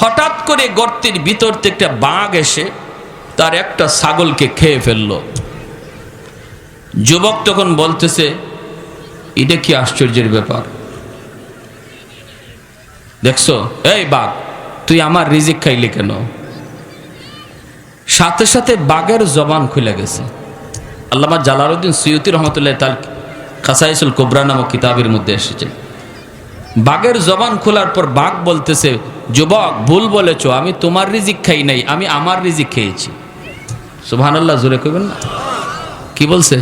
হঠাৎ করে গর্তের ভিতর থেকে একটা বাঘ এসে তার একটা ছাগলকে খেয়ে ফেলল। যুবক তখন বলতেছে, এটা কি আশ্চর্যের ব্যাপার, দেখছো এই বাঘ, তুই আমার রিজিক খাইলি কেন? সাথে সাথে বাঘের জবান খুলে গেছে। আল্লামা জালালউদ্দিন সুয়ুতি রহমতুল্লাহ তাআলা খাসাইসুল কুবরা নামক কিতাবের মধ্যে এসেছে, বাঘের জবান খোলার পর বাঘ বলতেছে, যুবক ভুল বলেছো, আমি তোমার রিজিক খাই নাই, আমি আমার রিজিক খেয়েছি। সুবহানাল্লাহ, জোরে কইবেন না। কি বলছে?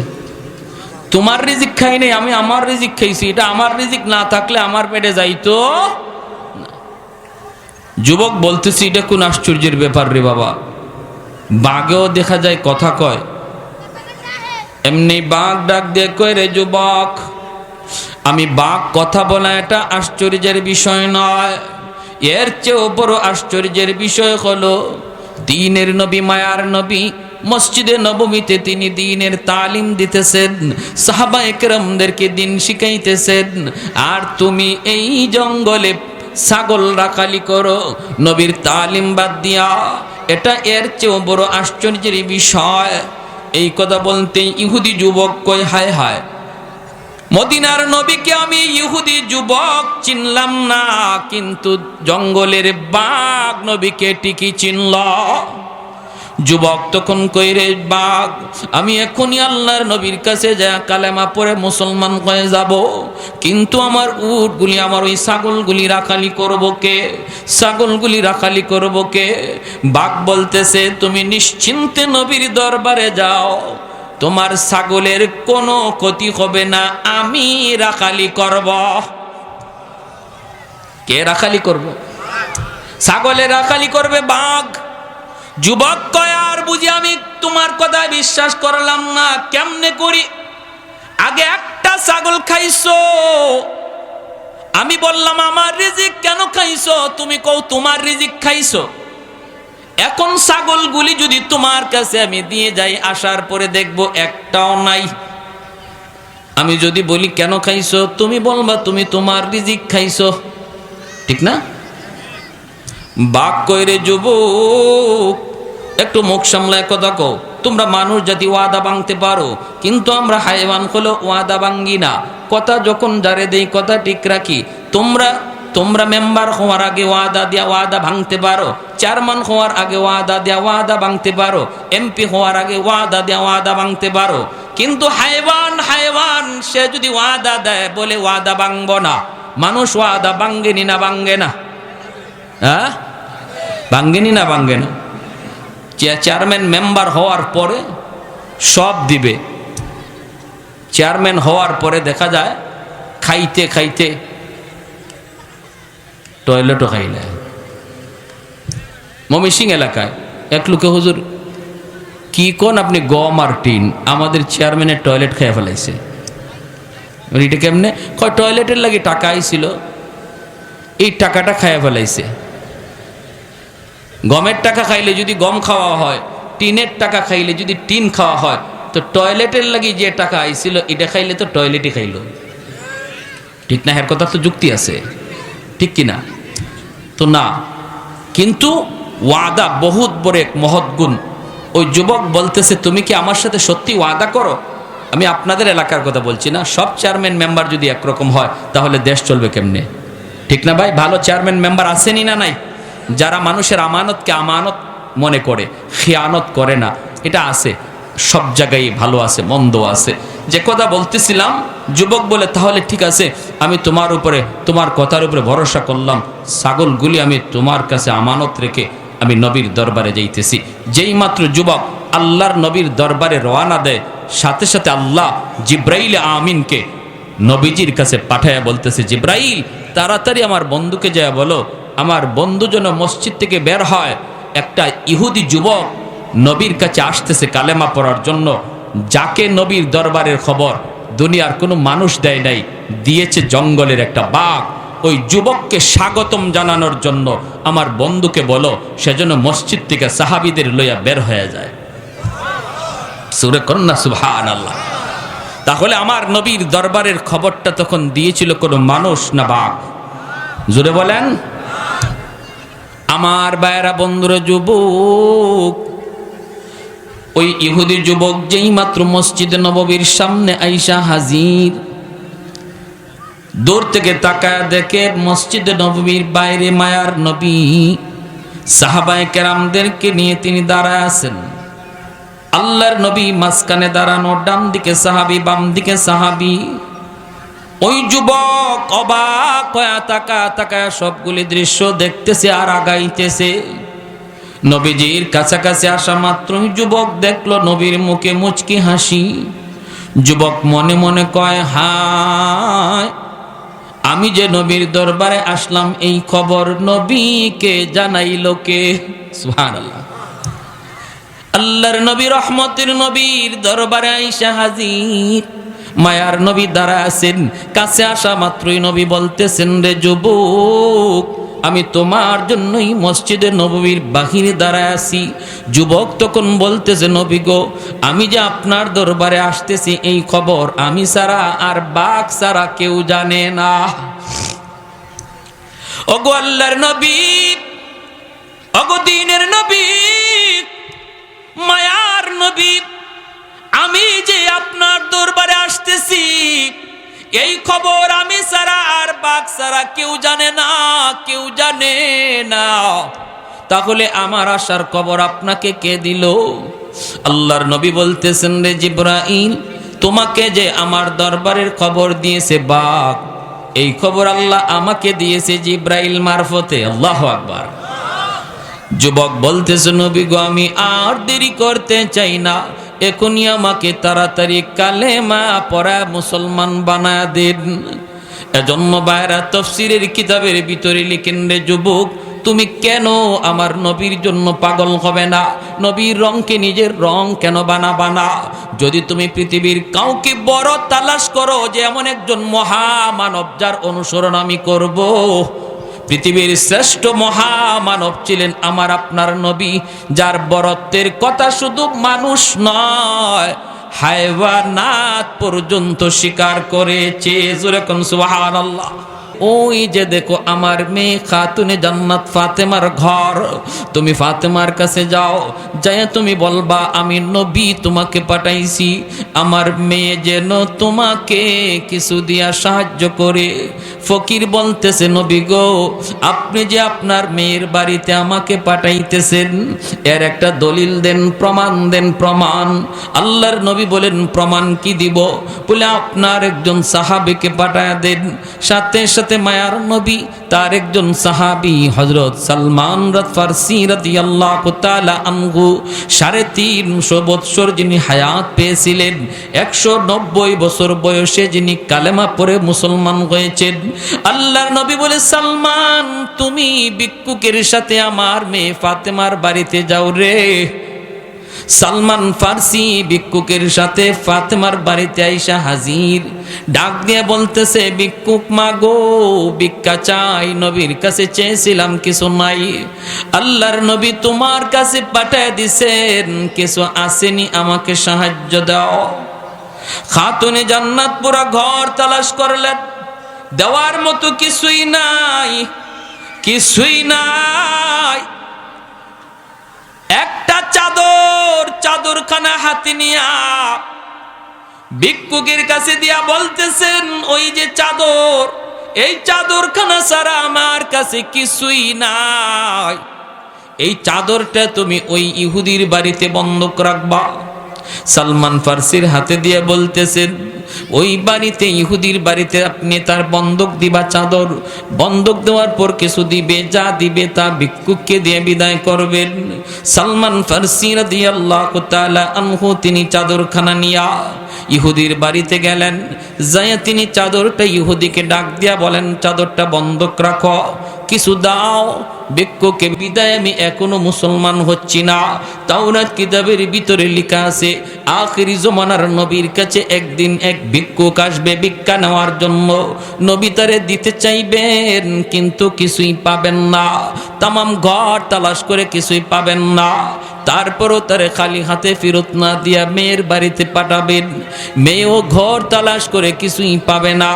তোমার রিজিক খাই নাই, আমি আমার রিজিক খেয়েছি। এটা আমার রিজিক না থাকলে আমার পেটে যাইতো না। যুবক বলতেছি, এটা কোন আশ্চর্যের ব্যাপার রে বাবা, বাঘেও দেখা যায় কথা কয়। এমনি বাঘ ডাক দিয়ে কয়, রে যুবক, আমি বাঘ কথা বলা এটা আশ্চর্যের বিষয় নয়, এর চেয়েও বড় আশ্চর্যের বিষয় হলো দ্বীনের নবী, মায়ার নবী মসজিদে নববীতে তিনি দ্বীনের তালিম দিতেছেন, সাহাবায়ে কেরামদেরকে দ্বীন শিখাইতেছেন, আর তুমি এই জঙ্গলে ছাগল রাখালি করো নবীর তালিম বাদ দিয়া। এটা এর চেয়েও বড় আশ্চর্যের বিষয়। এই কথা বলতে ইহুদি যুবক কয়, হায় হায়, মদিনার নবীকে আমি ইহুদি যুবক চিনলাম না, কিন্তু জঙ্গলের বাঘ নবীকে ঠিকই চিনল। যুবক তখন কইরে, বাঘ, আমি এখনই আল্লাহর নবীর কাছে যা কালেমা পড়ে মুসলমান হয়ে যাব, কিন্তু আমার উটগুলি, আমার ওই ছাগলগুলি রাখালি করব কে? ছাগলগুলি রাখালি করব কে? বাঘ বলতেছে, তুমি নিশ্চিন্তে নবীর দরবারে যাও, তোমার ছাগলের কোনো ক্ষতি হবে না, আমি রাখালি করব। কে রাখালি করব? ছাগলের রাখালি করবে বাঘ। যুবক কয়, আর বুঝি আমি তোমার কথা বিশ্বাস করলাম না, কেমনে করি? আগে একটা ছাগল খাইছো, আমি বললাম আমার রিজিক কেন খাইছো, তুমি কও তোমার রিজিক খাইছো। এখন ছাগলগুলি যদি তোমার কাছে আমি দিয়ে যাই, আসার পরে দেখব একটাও নাই। আমি যদি বলি কেন খাইছো, তুমি বলবা তুমি তোমার রিজিক খাইছো, ঠিক না? বাঘ কইরে, যুবক একটু মুখ সামলায় কথা কও, তোমরা মানুষ জাতি ওয়াদা ভাঙতে পারো, কিন্তু আমরা হাইওয়ান হলো ওয়াদা ভাঙ্গি না। কথা যখন যারে দেই কথা ঠিক রাখি। তোমরা মেম্বার হওয়ার আগে ওয়াদা দিয়া ওয়াদা ভাঙতে পারো, চেয়ারম্যান হওয়ার আগে ওয়াদা দিয়া ওয়াদা ভাঙতে পারো, এমপি হওয়ার আগে ওয়াদা দিয়া ওয়াদা ভাঙতে পারো, কিন্তু হাইওয়ান সে যদি ওয়াদা দেয় বলে ওয়াদা ভাঙব না, মানুষ ওয়াদা ভাঙ্গেনি না ভাঙ্গে না? হ্যাঁ, ভাঙ্গেনি না ভাঙ্গে না? চেয়ারম্যান মেম্বার হওয়ার পরে সব দিবে, চেয়ারম্যান হওয়ার পরে দেখা যায় খাইতে খাইতে টয়লেটও খাইলে। ময়মনসিংহ এলাকায় এক লোকে, হুজুর কি কোন আপনি, গম আর টিন আমাদের চেয়ারম্যানের টয়লেট খেয়ে ফেলাইছে। এটা কেমনে? কয় টয়লেটের লাগে টাকা আইছিল, এই টাকাটা খাইয়া ফেলাইছে। গমের টাকা খাইলে যদি গম খাওয়া হয়, টিনের টাকা খাইলে যদি টিন খাওয়া হয়, তো টয়লেটের লাগি যে টাকা আইছিল এটা খাইলে তো টয়লেটই খাইল, ঠিক না? এর কথা তো যুক্তি আছে, ঠিক কিনা? তো না, কিন্তু ওয়াদা বহুত বড় এক মহৎ গুণ। ওই যুবক বলতেছে, তুমি কি আমার সাথে সত্যি ওয়াদা করো? আমি আপনাদের এলাকার কথা বলছি না, সব চেয়ারম্যান মেম্বার যদি একরকম হয় তাহলে দেশ চলবে কেমনে, ঠিক না ভাই? ভালো চেয়ারম্যান মেম্বার আসেনি না নাই, যারা মানুষের আমানতকে আমানত মনে করে, খেয়ানত করে না, এটা আছে। সব জায়গায় ভালো আছে, মন্দ আছে। যে কথা বলতেছিলাম, যুবক বলে, তাহলে ঠিক আছে, আমি তোমার উপরে, তোমার কথার উপরে ভরসা করলাম, ছাগলগুলি আমি তোমার কাছে আমানত রেখে আমি নবীর দরবারে যাইতেছি। যেই মাত্র যুবক আল্লাহর নবীর দরবারে রওনা দেয়, সাথে সাথে আল্লাহ জিব্রাইল আমিনকে নবীজির কাছে পাঠায়া বলতেছে, জিব্রাইল তাড়াতাড়ি আমার বন্ধুকে যায় বলো, আমার বন্ধু যেন মসজিদ থেকে বের হয়, একটা ইহুদি যুবক নবীর কাছে আসতেছে কালেমা পড়ার জন্য, যাকে নবীর দরবারের খবর দুনিয়ার কোনো মানুষ দেয় নাই, দিয়েছে জঙ্গলের একটা বাঘ। ওই যুবককে স্বাগতম জানানোর জন্য আমার বন্ধুকে বলো, সেজন্য মসজিদ থেকে সাহাবীদের লইয়া বের হয়ে যায়। সূরা কন্যা, সুবহানাল্লাহ। তাহলে আমার নবীর দরবারের খবরটা তখন দিয়েছিল কোনো মানুষ না বাঘ? জোরে বলেন। আমার ভাইয়েরা, বন্ধুরা, যুবক, ওই ইহুদি যুবক যেই মাত্র মসজিদে নববীর সামনে আইসা হাজির, দূর থেকে তাকায় দেখে মসজিদে নববীর বাইরে মায়ার নবী সাহাবায়ে কেরামদেরকে নিয়ে তিনি দাঁড়ায় আছেন। আল্লাহর নবী মাঝখানে দাঁড়ানো, ডান দিকে সাহাবী, বাম দিকে সাহাবী। ওই যুবক অবাক হয়ে তাকায় সবগুলি দৃশ্য দেখতেছে আর আগাইতেছে। নবীজির কাছাকাছি আসা মাত্রই যুবক দেখলো নবীর মুখে মুচকি হাসি। যুবক মনে মনে কয়, হায়, আমি যে নবীর দরবারে আসলাম এই খবর নবীকে জানাইল কে? সুবহানাল্লাহ। আল্লাহর নবী, রহমতের নবীর দরবারে আইসা হাজির, মায়ার নবী দাঁড়ায় আছেন। কাছে আসা মাত্রই নবী বলতেছেন, রে যুবক, আমি তোমার জন্যই মসজিদে নববীর বাহিরে দাঁড়ায় আছি। যুবক তখন বলতেছে, নবী গো, আমি যে আপনার দরবারে আসতেছি এই খবর আমি ছাড়া আর বাক ছাড়া কেউ জানে না। ওগো আল্লাহর নবী, ওগো দ্বীনের নবী, মায়ার নবী, আমি যে আপনার দরবারে আসতেছি এই খবর আমি ছাড়া আর বাক ছাড়া কেউ জানে না, কেউ জানে না। তাহলে আমার আসার খবর আপনাকে কে দিল? আল্লাহর নবী বলতেছেন, রে জিবরাইল, তোমাকে যে আমার দরবারের খবর দিয়েছে বাক, এই খবর আল্লাহ আমাকে দিয়েছে জিবরাইল মারফতে। আল্লাহু আকবার। যুবক বলতেছে, নবী গো, আমি আর দেরি করতে চাই না, এখনই আমাকে তাড়াতাড়ি কালেমা পড়া মুসলমান বানায় দেন। এজন্য বাইরা তাফসীরের কিতাবের ভিতরে লিখেন, রে যুবক, তুমি কেন আমার নবীর জন্য পাগল হবে না? নবীর রংকে নিজের রং কেন বানাবা না? যদি তুমি পৃথিবীর কাউকে বড় তালাশ করো যে এমন একজন মহামানব যার অনুসরণ আমি করব, পৃথিবীর শ্রেষ্ঠ মহামানব ছিলেন আমার আপনার নবী, যার বরত্বের কথা শুধু মানুষ নয়, হায়ওয়ানাত পর্যন্ত স্বীকার করেছে। জোরে কোন সুবহানাল্লাহ। ওই যে দেখো আমার মেয়ে খাতুনে জান্নাত ফাতেমার ঘর, তুমি ফাতেমার কাছে যাও, যায় তুমি বলবা আমি নবী তোমাকে পাঠাইছি, আমার মেয়ে যেন তোমাকে কিছু দিয়া সাহায্য করে। ফকির বলতেছে, নবী গো, আপনি যে আপনার মেয়ের বাড়িতে আমাকে পাঠাইতেছেন এর একটা দলিল দেন, প্রমাণ দেন, প্রমাণ। আল্লাহর নবী বলেন, প্রমাণ কি দিব? বলে আপনার একজন সাহাবীকে পাঠায় দেন। সাথে সাথে মায়ার নবী তার একজন সাহাবী হযরত সালমান ফারসি রাদিয়াল্লাহু তাআলা আনহু 350 বছর যিনি হায়াত পেয়েছিলেন, 190 বছর বয়সে যিনি কালেমা পড়ে মুসলমান হয়েছেন। আল্লাহর নবী বলে, সালমান, তুমি ভিক্ষুকের সাথে আমার মেয়ে ফাতেমার বাড়িতে যাও রে। সালমান ফারসি ভিক্ষুকের সাথে ফাতেমার বাড়িতে আইসা হাজির, ডাক দিয়ে বলতেছে, ভিক্ষুক মাগো, ভিক্ষা চাই, নবীর কাছে চেয়েছিলাম কিছু নাই, আল্লাহর নবী তোমার কাছে পাঠায় দিছেন, কিছু আসেনি, আমাকে সাহায্য দাও। খাতুনে জান্নাত পুরা ঘর তালাশ করলেন, দেওয়ার মতো কিছুই নাই, কিছুই নাই। একটা চাদরখানা হাতে নিয়া ভিক্ষুকের কাছে দিয়া বলতেছেন, ওই যে চাদর, এই চাদরখানা ছাড়া আমার কাছে কিছুই নাই, এই চাদরটা তুমি ওই ইহুদির বাড়িতে বন্ধক রাখবা। সালমান ফারসির হাতে দিয়ে বলতেছেন, ওই বাড়িতে, ইহুদির বাড়িতে আপনি তার বন্ধক দিবা চাদর, বন্ধক দেওয়ার পর কিছু দিবে, যা দিবে তা ভিক্ষুককে দিয়ে বিদায় করবেন। সালমান ফারসি রাদিয়াল্লাহু তাআলা আনহু তিনি চাদরখানা নিয়া ইহুদির বাড়িতে গেলেন। যায় তিনি চাদরটা ইহুদিকে ডাক দিয়া বলেন, চাদরটা বন্ধক রাখো, কিছু দাও, ভিক্ষুককে বিদায়, আমি এখনো মুসলমান হচ্ছি না। তাওরাত কিতাবের ভিতরে লেখা আছে, আখিরি জমানার নবীর কাছে একদিন এক ভিক্ষুক আসবে ভিক্ষা নেওয়ার জন্য। নবী তারে দিতে চাইবেন কিন্তু কিছুই পাবেন না, তামাম ঘর তালাশ করে কিছুই পাবেন না। তারপরও তারে খালি হাতে ফেরত না দিয়া মেয়ের বাড়িতে পাঠাবেন। মেয়েও ঘর তালাশ করে কিছুই পাবে না,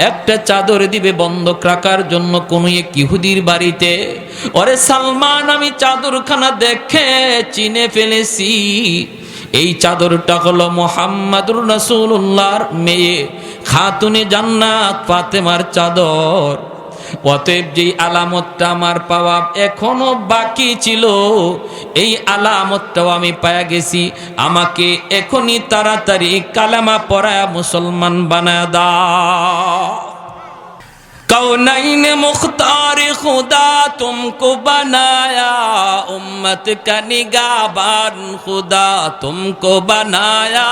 একটা চাদর দিবে বন্ধক রাখার জন্য কোনো এক ইহুদির বাড়িতে। ওরে সালমান, আমি চাদরখানা দেখে চিনে ফেলেছি, এই চাদরটা হলো মুহাম্মাদুর রাসূলুল্লাহর মেয়ে খাতুনে জান্নাত ফাতেমার চাদর। অতএব যেই আলামতটা আমার পাওয়া এখনো বাকি ছিল, এই আলামতটাও আমি পায়া গেছি। আমাকে এখনই তাড়াতাড়ি কালেমা পড়ায়া মুসলমান বানায়া দাও। कौनैन मुख्तार खुदा तुमको बनाया, उम्मत का निगाहबान खुदा तुमको बनाया,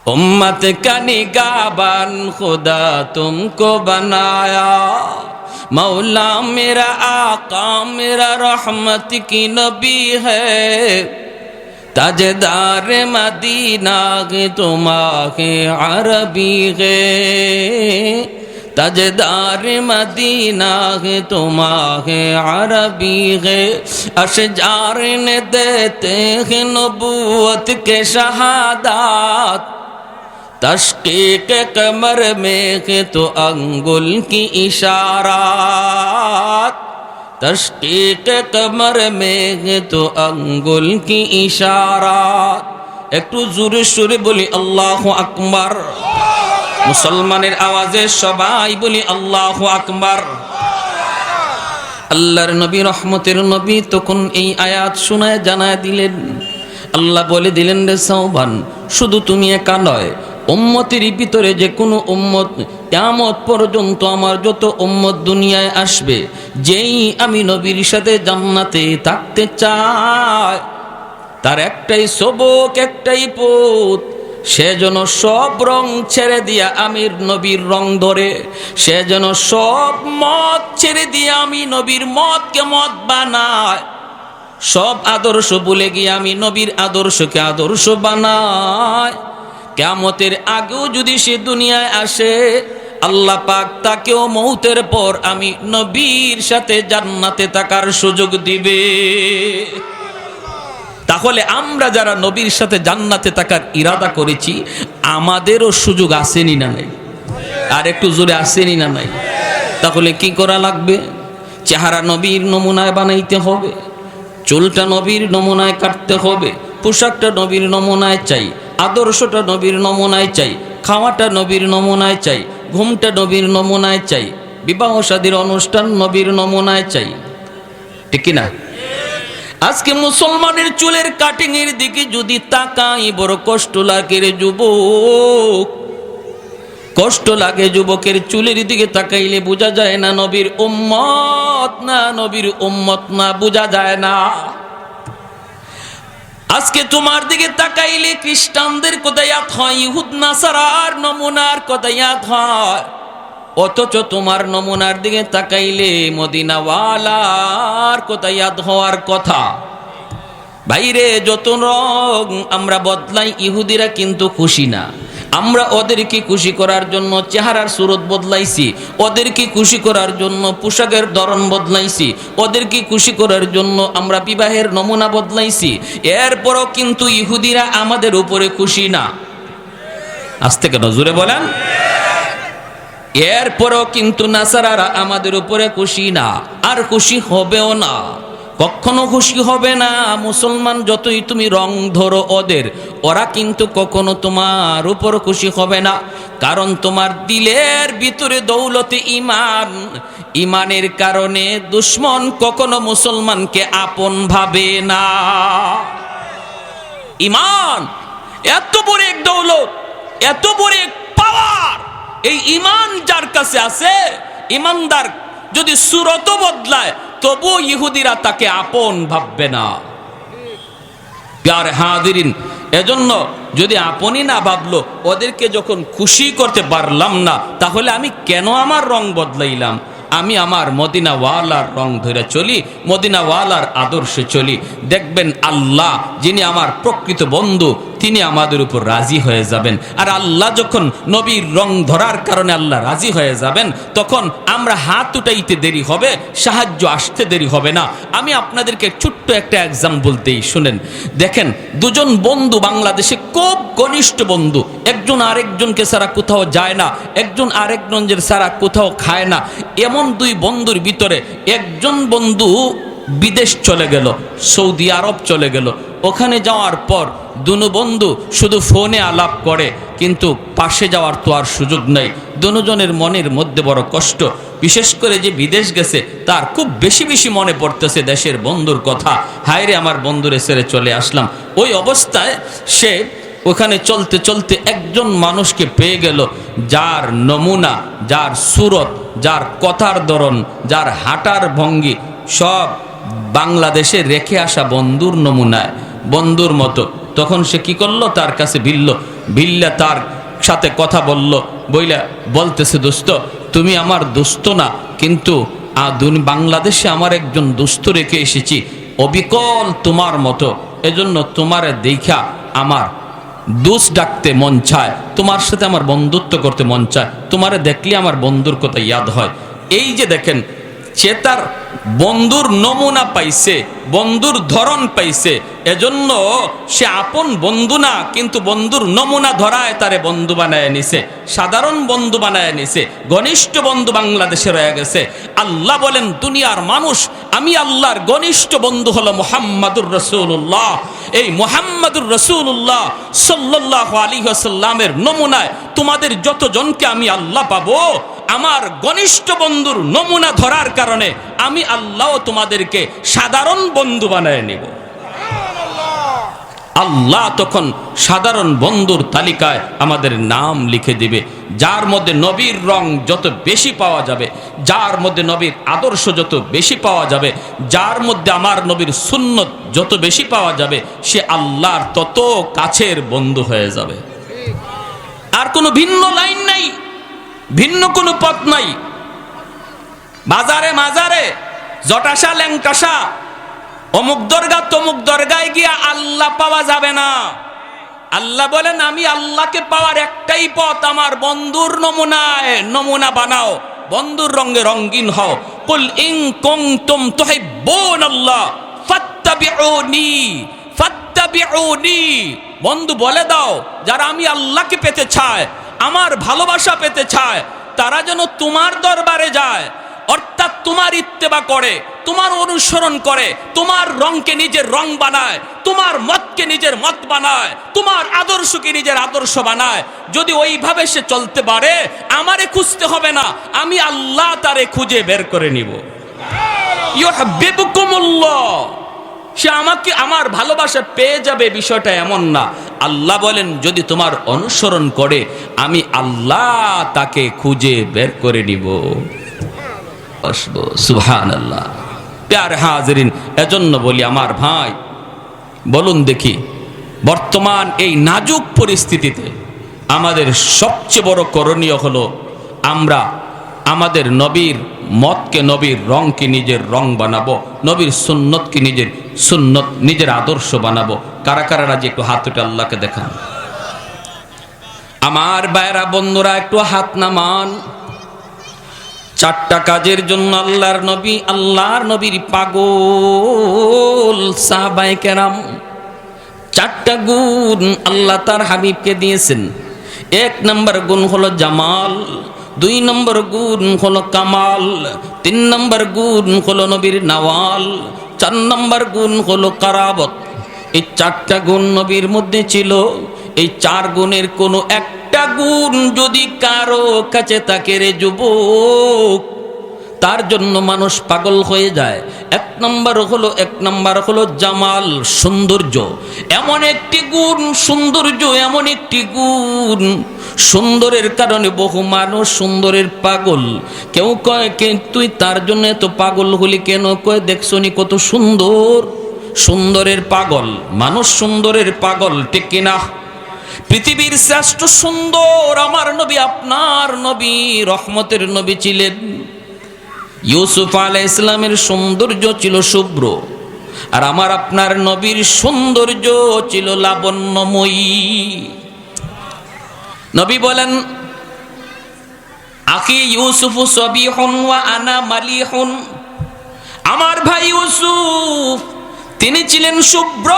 उम्मत का निगाहबान खुदा तुमको बनाया। मौला मेरा आका मेरा रहमत की नबी है, ताजदार मदीना गे तुम्हारे अरबी गे, ताजदार मदीना गे तुम्हारे अरबी गे। अशजार ने देते हैं नबूवत के शहादात, तशकीक कमर में है तो अंगुल की इशारात, तशकीक कमर में है तो अंगुल की इशारात। একটু জোরে সুরে বলি আল্লাহু আকবার। মুসলমানের আওয়াজে সবাই বলি আল্লাহু আকবার। আল্লাহর নবী রহমতের নবী তখন এই আয়াত শোনায় জানায় দিলেন, আল্লাহ বলে দিলেন, রে সাওবান, শুধু তুমি একা নয়, উম্মতের ভিতরে যে কোনো উম্মত কিয়ামত পর্যন্ত আমার যত উম্মত দুনিয়ায় আসবে, যেই আমি নবীর সাথে জান্নাতে থাকতে চায়, তার একটাই সবক, একটাই পথ, সে যেন সব রং ছেড়ে দিয়া আমির নবীর রং ধরে, সে যেন সব মত ছেড়ে দিয়ে আমি নবীর মতকে মত বানায়, সব আদর্শ ভুলে গিয়ে আমি নবীর আদর্শকে আদর্শ বানায়। কিয়ামতের আগেও যদি সে দুনিয়ায় আসে, আল্লাহ পাক তাকেও মৌতের পর আমি নবীর সাথে জান্নাতে থাকার সুযোগ দিবে। তাহলে আমরা যারা নবীর সাথে জান্নাতে থাকার ইরাদা করেছি, আমাদেরও সুযোগ আসেনি না নাই? আর একটু জোরে আসেনি না নাই? তাহলে কি করা লাগবে? চেহারা নবীর নমুনায় বানাইতে হবে, চুলটা নবীর নমুনায় কাটতে হবে, পোশাকটা নবীর নমুনায় চাই, আদর্শটা নবীর নমুনায় চাই, খাওয়াটা নবীর নমুনায় চাই, ঘুমটা নবীর নমুনায় চাই, বিবাহ শাদীর অনুষ্ঠান নবীর নমুনায় চাই, ঠিক কি না? আজকে মুসলমানের চুলের কাটিং এর দিকে যদি তাকাই, বড় কষ্ট লাগে রে যুবক, কষ্ট লাগে যুবকের চুলের দিকে তাকাইলে বোঝা যায় না নবীর উম্মত না, নবীর উম্মত না, বোঝা যায় না। আজকে তোমার দিকে তাকাইলে খ্রিস্টানদের কথা ইয়াদ হয়, ইহুদ নাসারার নমুনার কথা ইয়াদ হয়, অথচ তোমার নমুনার দিকে তাকাইলে মদিনাওয়ালার কথা ইয়াদ হওয়ার কথা। বাইরে যত রং আমরা বদলাই, ইহুদিরা কিন্তু খুশি না। আমরা ওদেরকে খুশি করার জন্য চেহারার সুরত বদলাইছি, ওদেরকে খুশি করার জন্য পোশাকের ধরন বদলাইছি, ওদেরকে খুশি করার জন্য আমরা বিবাহের নমুনা বদলাইছি, এরপরও কিন্তু ইহুদিরা আমাদের উপরে খুশি না। আস্তে কেন জোরে বলেন? এরপরও কিন্তু নাসারারা আমাদের উপরে খুশি না, আর খুশি হবেও না, কখনো খুশি হবে না। মুসলমান যতই তুমি রং ধরো ওদের, ওরা কিন্তু কখনো তোমার উপর খুশি হবে না, কারণ তোমার দিলের ভিতরে দৌলতে ইমান, ইমানের কারণে দুশ্মন কখনো মুসলমানকে আপন ভাবে না। ইমান এত বড় এক দৌলত, এত বড় এক পাওয়ার, এই ইমান যার কাছে আছে, ইমানদার যদি সুরত বদলায় তবু ইহুদিরা তাকে আপন ভাববে না। প্যারে হাজিরিন, এজন্য যদি আপনই না ভাবলো, ওদেরকে যখন খুশি করতে পারলাম না, তাহলে আমি কেন আমার রং বদলাইলাম? আমি আমার মদিনাওয়ালার রং ধরে চলি, মদিনাওয়ালার আদর্শে চলি। দেখবেন আল্লাহ যিনি আমার প্রকৃত বন্ধু, তিনি আমাদের উপর রাজি হয়ে যাবেন। আর আল্লাহ যখন নবীর রং ধরার কারণে আল্লাহ রাজি হয়ে যাবেন, তখন আমরা হাত উঠাইতে দেরি হবে, সাহায্য আসতে দেরি হবে না। আমি আপনাদেরকে ছোট্ট একটা এক্সাম্পল দেই, শুনেন। দেখেন, দুজন বন্ধু বাংলাদেশে খুব ঘনিষ্ঠ বন্ধু, একজন আরেকজনকে ছাড়া কোথাও যায় না, একজন আরেকজনের ছাড়া কোথাও খায় না। এমন দুই বন্ধুর ভিতরে একজন বন্ধু বিদেশ চলে গেল, সৌদি আরব চলে গেল। ওখানে যাওয়ার পর দুনো বন্ধু শুধু ফোনে আলাপ করে, কিন্তু পাশে যাওয়ার তো আর সুযোগ নেই। দুজনের মনের মধ্যে বড় কষ্ট, বিশেষ করে যে বিদেশ গেছে তার খুব বেশি বেশি মনে পড়তেছে দেশের বন্ধুর কথা। হায়রে আমার বন্ধুরে ছেড়ে চলে আসলাম। ওই অবস্থায় সে ওখানে চলতে চলতে একজন মানুষকে পেয়ে গেল, যার নমুনা, যার সুরত, যার কথার ধরন, যার হাঁটার ভঙ্গি সব বাংলাদেশে রেখে আসা বন্ধুর নমুনায়, বন্ধুর মতো। তখন সে কি করলো, তার কাছে বিল্লা তার সাথে কথা বইলা বলতেছে, দোস্ত তুমি আমার দোস্ত না, কিন্তু বাংলাদেশে আমার একজন দোস্ত রেখে এসেছি, অবিকল তোমার মতো, এজন্য তোমারে দেখা আমার দোস্ত ডাকতে মন চায়, তোমার সাথে আমার বন্ধুত্ব করতে মন চায়, তোমারে দেখলে আমার বন্ধুর কথা ইয়াদ হয়। এই যে দেখেন, সে তার বন্ধুর নমুনা পাইছে, বন্ধুর ধরন পাইছে, এজন্য সে আপন বন্ধু না, কিন্তু বন্ধুর নমুনা ধরায় তারে বন্ধু বানায় নিছে, সাধারণ বন্ধু বানায় নিছে, ঘনিষ্ঠ বন্ধু বাংলাদেশে রয়ে গেছে। আল্লাহ বলেন, দুনিয়ার মানুষ, আমি আল্লাহর ঘনিষ্ঠ বন্ধু হলো মুহাম্মাদুর রাসূলুল্লাহ। এই মুহাম্মাদুর রাসূলুল্লাহ সাল্লাল্লাহু আলাইহি ওয়াসাল্লামের নমুনায় তোমাদের যতজনকে আমি আল্লাহ পাবো, আমার ঘনিষ্ঠ বন্ধুর নমুনা ধরার কারণে আমি আল্লাহ তোমাদেরকে সাধারণ বন্ধু বানায় নিব। আল্লাহ তখন সাধারণ বন্ধুর তালিকায় আমাদের নাম লিখে দিবে, যার মধ্যে নবীর রং যত বেশি পাওয়া যাবে, যার মধ্যে নবীর আদর্শ যত বেশি পাওয়া যাবে, যার মধ্যে আমার নবীর সুন্নত যত বেশি পাওয়া যাবে, সে আল্লাহর তত কাছের বন্ধু হয়ে যাবে। আর কোনো ভিন্ন লাইন নাই, ভিন্ন কোনো পথ নাই। বাজারে মাজারে জটাশা ল্যাংটাশা অমুক দরগা তমুক দরগায় গিয়া আল্লাহ পাওয়া যাবে না। আল্লাহ বলেন, আমি আল্লাহকে পাওয়ার একটাই পথ, আমার বন্ধুর নমুনায় নমুনা বানাও, বন্ধুর রঙে রঙিন হও। কুল ইন কুনতুম তুহিব্বুনাল্লাহ ফাত্তাবিউনি ফাত্তাবিউনি। বন্ধু বলে দাও, যারা আমি আল্লাহকে পেতে চায়, আমার ভালোবাসা পেতে চায়, তারা যেন তোমার দরবারে যায়, অর্থাৎ তোমার ইত্তেবা করে, তোমার অনুসরণ করে, তোমার রংকে নিজের রং বানায়, তোমার মতকে নিজের মত বানায়, তোমার আদর্শকে নিজের আদর্শ বানায়। যদি ওইভাবে সে চলতে পারে, আমারে খুঁজতে হবে না, আমি আল্লাহ তারে খুঁজে বের করে নিব। ইউহিব্বুকুমুল্লাহ, সে আমাকে, আমার ভালোবাসা পেয়ে যাবে, বিষয়টা এমন না। আল্লাহ বলেন, যদি তোমার অনুসরণ করে, আমি আল্লাহ তাকে খুঁজে বের করে নিব। সুবহানাল্লাহ। প্যারে হাজিরিন, এজন্য বলি আমার ভাই, বলুন দেখি, বর্তমান এই নাজুক পরিস্থিতিতে আমাদের সবচেয়ে বড় করণীয় হলো, আমরা আমাদের নবীর মতকে, নবীর রংকে নিজের রং বানাবো, নবীর সুন্নতকে নিজের সুন্নত, নিজের আদর্শ বানাবো। কারা কারা রাজি, একটু হাত উঠে আল্লাহকে দেখান। আমার ভাইরা বন্ধুরা, একটু হাত নামান। চারটা কাজের জন্য আল্লাহর নবীর পাগল সাহাবায়ে কেরাম। চারটা গুণ আল্লাহ তার হাবিবকে দিয়েছেন। এক নম্বর গুণ হলো জামাল, 2 নম্বর গুণ হলো কামাল, 3 নম্বর গুণ হলো নবীর নওয়াল, 4 নম্বর গুণ হলো কারাবত। এই 4টা গুণ নবীর মধ্যে ছিল। এই 4 গুণের কোনো একটা গুণ যদি কারো কাছে থাকে রে যুবক, তার জন্য মানুষ পাগল হয়ে যায়। এক নম্বর হলো জামাল, সৌন্দর্য। এমন একটি গুণ, সৌন্দর্য এমন একটি গুণ, সুন্দরের কারণে বহু মানুষ সুন্দরের পাগল। কেউ কয়, তুই তার জন্য এত পাগল হলি কেন? কয়, দেখছনি কত সুন্দর, সুন্দরের পাগল মানুষ, সুন্দরের পাগল, ঠিক কিনা? পৃথিবীর শ্রেষ্ঠ সুন্দর আমার নবী, আপনার নবী, রহমতের নবী ছিলেন। ইউসুফ আলাইহিস সালামের সৌন্দর্য ছিল শুভ্র, আর আমার আপনার নবীর সৌন্দর্য ছিল লাবণ্যময়ী। নবী বলেন, আখি ইউসুফু সবিহুন ওয়া আনা মালিহুন, আমার ভাই ইউসুফ তিনি ছিলেন শুভ্র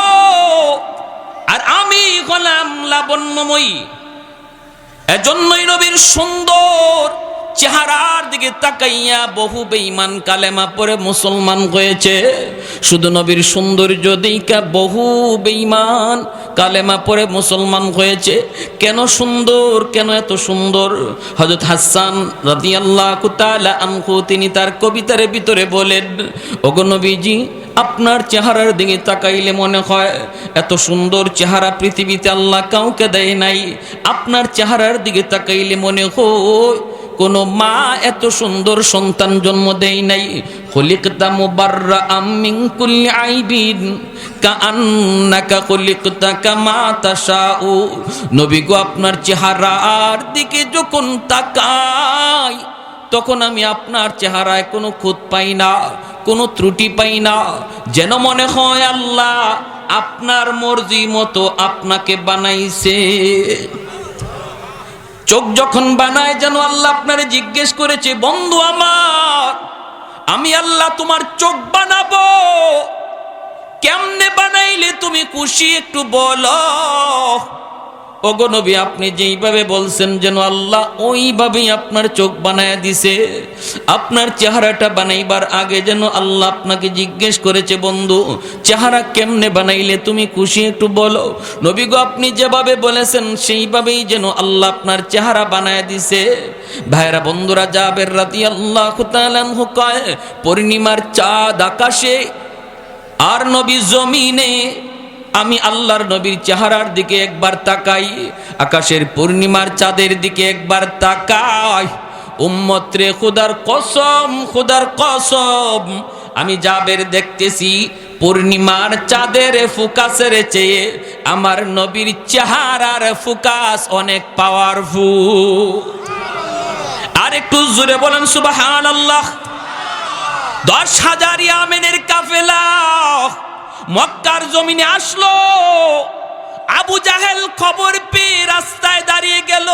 আর আমি হলাম লাবণ্যময়ী। এজন্যই নবীর সুন্দর চেহারার দিকে তাকাইয়া বহু বেঈমান কালেমা পড়ে মুসলমান হয়েছে। শুধু নবীর সৌন্দর্য দেইখা বহু বেঈমান কালেমা পড়ে মুসলমান হয়েছে। কেন সুন্দর, কেন এত সুন্দর? হযরত হাসান রাদিয়াল্লাহু তাআলা আনহু তিনি তার কবিতার ভিতরে বলেন, ওগো নবীজি, আপনার চেহারার দিকে তাকাইলে মনে হয় এত সুন্দর চেহারা পৃথিবীতে আল্লাহ কাউকে দেয় নাই। আপনার চেহারার দিকে তাকাইলে মনে হয় কোনো মা এত সুন্দর সন্তান জন্ম দেয় নাই। খুলিকতা মুবাররাআম মিন কুল্লি আইবিন কাআন্নাকা খুলিকতা কামা তাশাউ। নবী গো, আপনার চেহারার দিকে যখন তাকাই তখন আমি আপনার চেহারায় কোনো খুঁত পাই না, কোনো ত্রুটি পাই না। যেন মনে হয় আল্লাহ আপনার মর্জি মতো আপনাকে বানাইছে। চোখ যখন বানায় যেন আল্লাহ আপনারে জিজ্ঞেস করেছে, বন্ধু আমার, আমি আল্লাহ তোমার চোখ বানাবো, কেমনে বানাইলে তুমি খুশি একটু বলো। ওগো নবী, আপনি যেইভাবে বলছেন যেন আল্লাহ ওইভাবেই আপনার চোখ বানায়া দিছে। আপনার চেহারাটা বানাইবার আগে যেন আল্লাহ আপনাকে জিজ্ঞেস করেছে, বন্ধু চেহারা কেমনে বানাইলে তুমি খুশি একটু বলো। নবী গো, আপনি যেভাবে বলেছেন সেইভাবেই যেন আল্লাহ আপনার চেহারা বানায়া দিছে। ভাইরা বন্ধুরা, জাবের রাদিয়াল্লাহু তাআলা আনহু কয়, পূর্ণিমার চাঁদ আকাশে আর নবী জমিনে, আমি আল্লাহর নবীর চেহারার দিকে একবার তাকাই, আকাশের পূর্ণিমার চাঁদের দিকে একবার তাকাই। উম্মত রে, খুদার কসম, খুদার কসম, আমি জাবের দেখতেছি পূর্ণিমার চাঁদের ফোকাসের চেয়ে আমার নবীর চেহারার ফোকাস অনেক পাওয়ারফুল। আর একটু জোরে বলেন সুবহানাল্লাহ। 10,000 ইয়ামেনের কাফেলা মক্কার জমিনে আসলো। আবু জাহেল খবর পেয়ে রাস্তায় দাঁড়িয়ে গেল।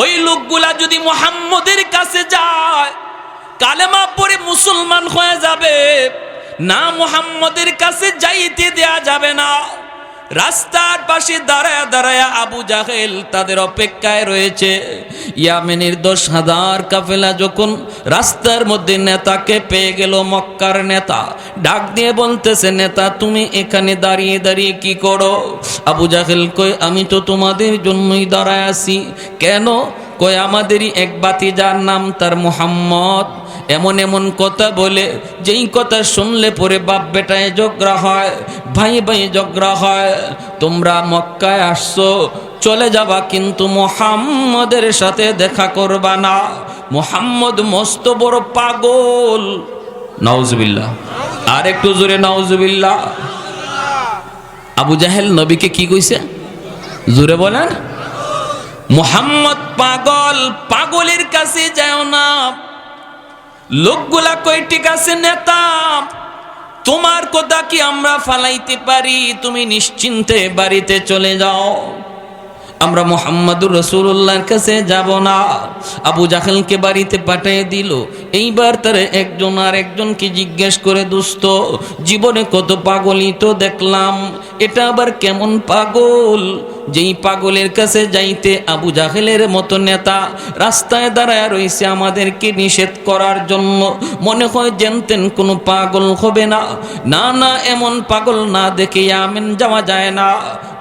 ওই লোকগুলা যদি মুহাম্মদের কাছে যায় কালেমা পড়ে মুসলমান হয়ে যাবে, না মুহাম্মদের কাছে যাইতে দেয়া যাবে না। রাস্তার পাশে দাঁড়ায়া দাঁড়ায়া আবু জাহেল তাদের অপেক্ষায় রয়েছে। ইয়ামেনের 10,000 কাফেলা যখন রাস্তার মধ্যে নেতাকে পেয়ে গেল, মক্কার নেতা ডাক দিয়ে বলতেছে, নেতা তুমি এখানে দাঁড়িয়ে দাঁড়িয়ে কি করো? আবু জাহেল কয়, আমি তো তোমাদের জন্যই দাঁড়ায় আছি। কেন? কয়, আমাদেরই এক ভাতিজার নাম তার মুহাম্মদ, এমন এমন কথা বলে যেই কথা শুনলে পরে বাপ বেটায় ঝগড়া হয়, ভাই ভাই ঝগড়া হয়। তোমরা মক্কায় আসছো, চলে যাবা কিন্তু মুহাম্মদের সাথে দেখা করবা না। মুহাম্মদ মস্ত বড় পাগল। নাউজুবিল্লাহ। আর একটু জোরে নাউজুবিল্লাহ। আবু জাহেল নবীকে কি কইছে? জোরে বলেন। মুহাম্মদ পাগল, পাগলের কাছে যাও না। লোকগুলা কই, ঠিক আছে নেতা, তোমার কথা কি আমরা ফালাইতে পারি? তুমি নিশ্চিন্তে বাড়িতে চলে যাও, আমরা মুহাম্মাদুর রাসূলুল্লাহর কাছে যাব না। আবু জাহেলকে বাড়িতে পাঠিয়ে দিল। এইবার তার একজন আর একজনকে জিজ্ঞেস করে, দোস্ত জীবনে কত পাগলই তো দেখলাম, এটা আবার কেমন পাগল? যেই পাগলের কাছে যাইতে আবু জাহেলের মতো নেতা রাস্তায় দাঁড়ায় রয়েছে আমাদেরকে নিষেধ করার জন্য, মনে হয় জেনতেন কোনো পাগল হবে না। না না, এমন পাগল না দেখে ইয়ামেন যাওয়া যায় না।